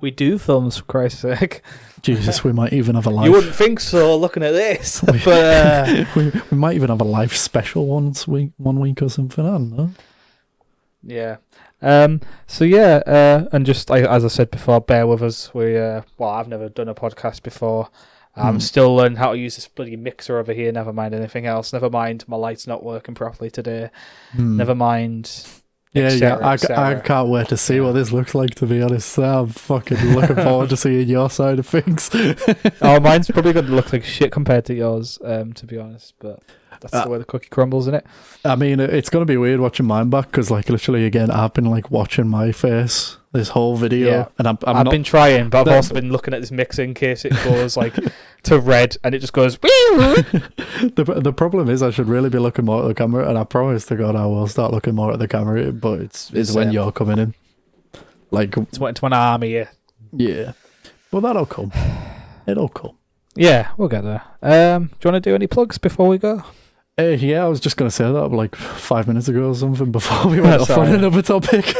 We do films, for Christ's sake. Jesus, we might even have a live... You wouldn't think so, looking at this. But we might even have a live special one week or something, I don't know. Yeah. So yeah, and just as I said before, bear with us. I've never done a podcast before. I'm still learning how to use this bloody mixer over here. Never mind anything else. Never mind my light's not working properly today. Never mind. I can't wait to see what this looks like, to be honest. I'm fucking looking forward to seeing your side of things. Oh, mine's probably going to look like shit compared to yours, to be honest, but that's the way the cookie crumbles, isn't it? I mean, it's going to be weird watching mine back, because, like, literally, again, I've been, like, watching my face this whole video, and I've been trying, but I've also been looking at this mixer in case it goes, like, to red, and it just goes... The problem is I should really be looking more at the camera, and I promise to God I will start looking more at the camera, but it's when you're coming in. Like, it's when I'm here. Yeah. Well, that'll come. It'll come. Yeah, we'll get there. Do you want to do any plugs before we go? Yeah, I was just going to say that like 5 minutes ago or something before we went off on another topic.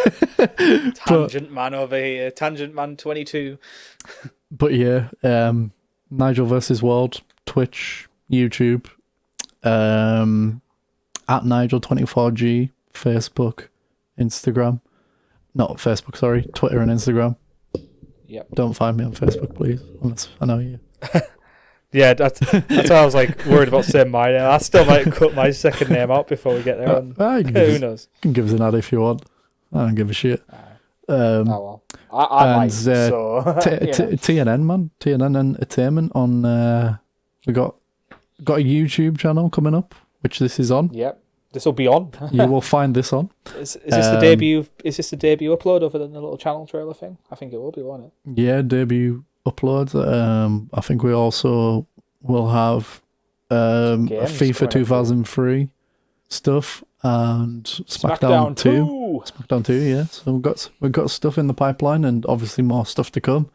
Tangent man over here. Tangent man 22. But yeah, nigelvsworld, Twitch, YouTube, at Nigel24G, Facebook, Instagram. Not Facebook, sorry. Twitter and Instagram. Yep. Don't find me on Facebook, please, unless I know you. Yeah, that's why I was like worried about saying my name. I still might cut my second name out before we get there. Who knows? You can give us an ad if you want. I don't give a shit. Oh well, I might. So TNN man, TNN Entertainment on. We got a YouTube channel coming up, which this is on. Yep, this will be on. You will find this on. Is this the debut? Is this the debut upload other than the little channel trailer thing? I think it will be, won't it? Yeah, debut upload. I think we also will have FIFA 2003 stuff and SmackDown 2. SmackDown 2, yeah. So we've got stuff in the pipeline, and obviously more stuff to come.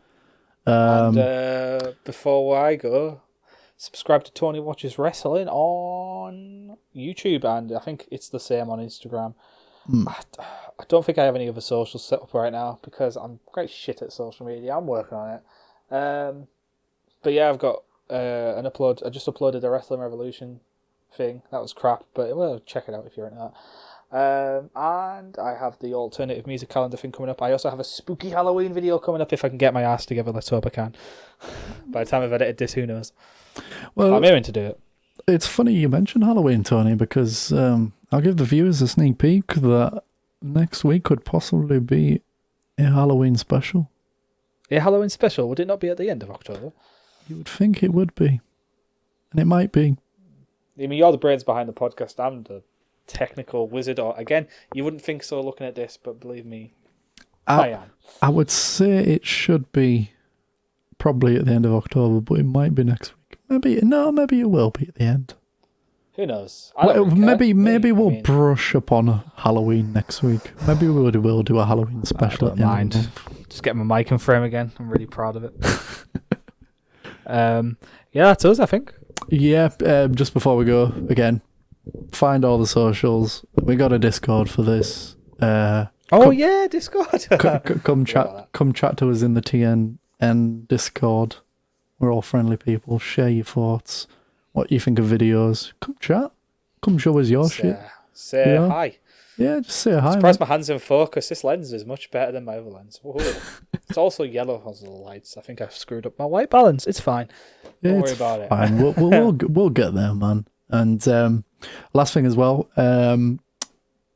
And before I go, subscribe to Tony Watches Wrestling on YouTube, and I think it's the same on Instagram. I don't think I have any other socials set up right now because I'm quite shit at social media. I'm working on it. But yeah, I've got an upload. I just uploaded the Wrestling Revolution thing. That was crap, but well, check it out if you're into that. And I have the alternative music calendar thing coming up. I also have a spooky Halloween video coming up if I can get my ass together. Let's hope I can. By the time I've edited this, who knows? Well, I'm aiming to do it. It's funny you mention Halloween, Tony, because I'll give the viewers a sneak peek that next week could possibly be a Halloween special. A Halloween special? Would it not be at the end of October? You would think it would be. And it might be. I mean, you're the brains behind the podcast. I'm the technical wizard. Or again, you wouldn't think so looking at this, but believe me, I am. I would say it should be probably at the end of October, but it might be next week. Maybe it will be at the end. Who knows? I don't really care. Maybe we'll I mean, brush upon Halloween next week. Maybe we'll do a Halloween special. I don't mind. Just get my mic in frame again. I'm really proud of it. Yeah, that's us, I think. Yeah, just before we go, again, find all the socials. We got a Discord for this. Yeah, Discord. Come chat to us in the TN Discord. We're all friendly people. Share your thoughts. What you think of videos. Come chat. Come show us your shit. Say hi. Yeah, just say hi. Surprised my hand's in focus. This lens is much better than my other lens. Whoa. It's also yellow because of the lights. I think I've screwed up my white balance. It's fine. Don't worry about it. Fine. We'll get there, man. And last thing as well,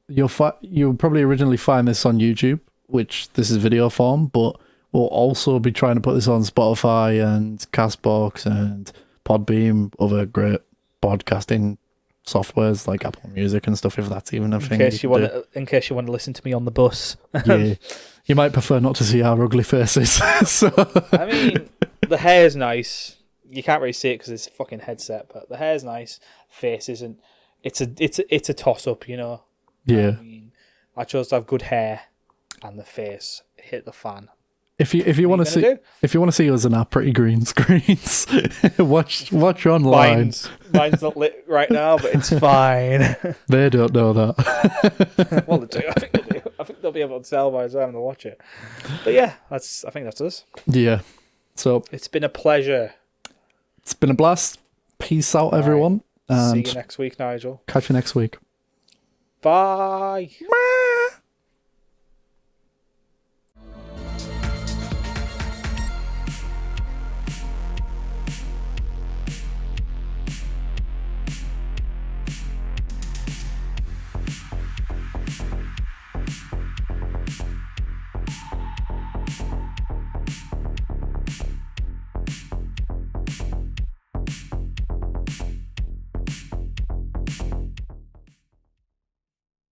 you'll probably originally find this on YouTube, which this is video form, but we'll also be trying to put this on Spotify and Castbox and Podbeam, other great podcasting softwares like Apple Music and stuff, if that's even a thing. In case you want to listen to me on the bus. Yeah. You might prefer not to see our ugly faces. So I mean, the hair's nice. You can't really see it because it's a fucking headset, but the hair's nice. Face isn't. It's a toss up, you know. Yeah. I mean, I chose to have good hair, and the face hit the fan. If you want to see us in our pretty green screens, watch online. Mine's not lit right now, but it's fine. They don't know that. Well, they do. I think they do. I think they'll be able to tell by the time they watch it. But yeah, I think that's us. Yeah. So it's been a pleasure. It's been a blast. Peace out, everyone. See you next week, Nigel. Catch you next week. Bye.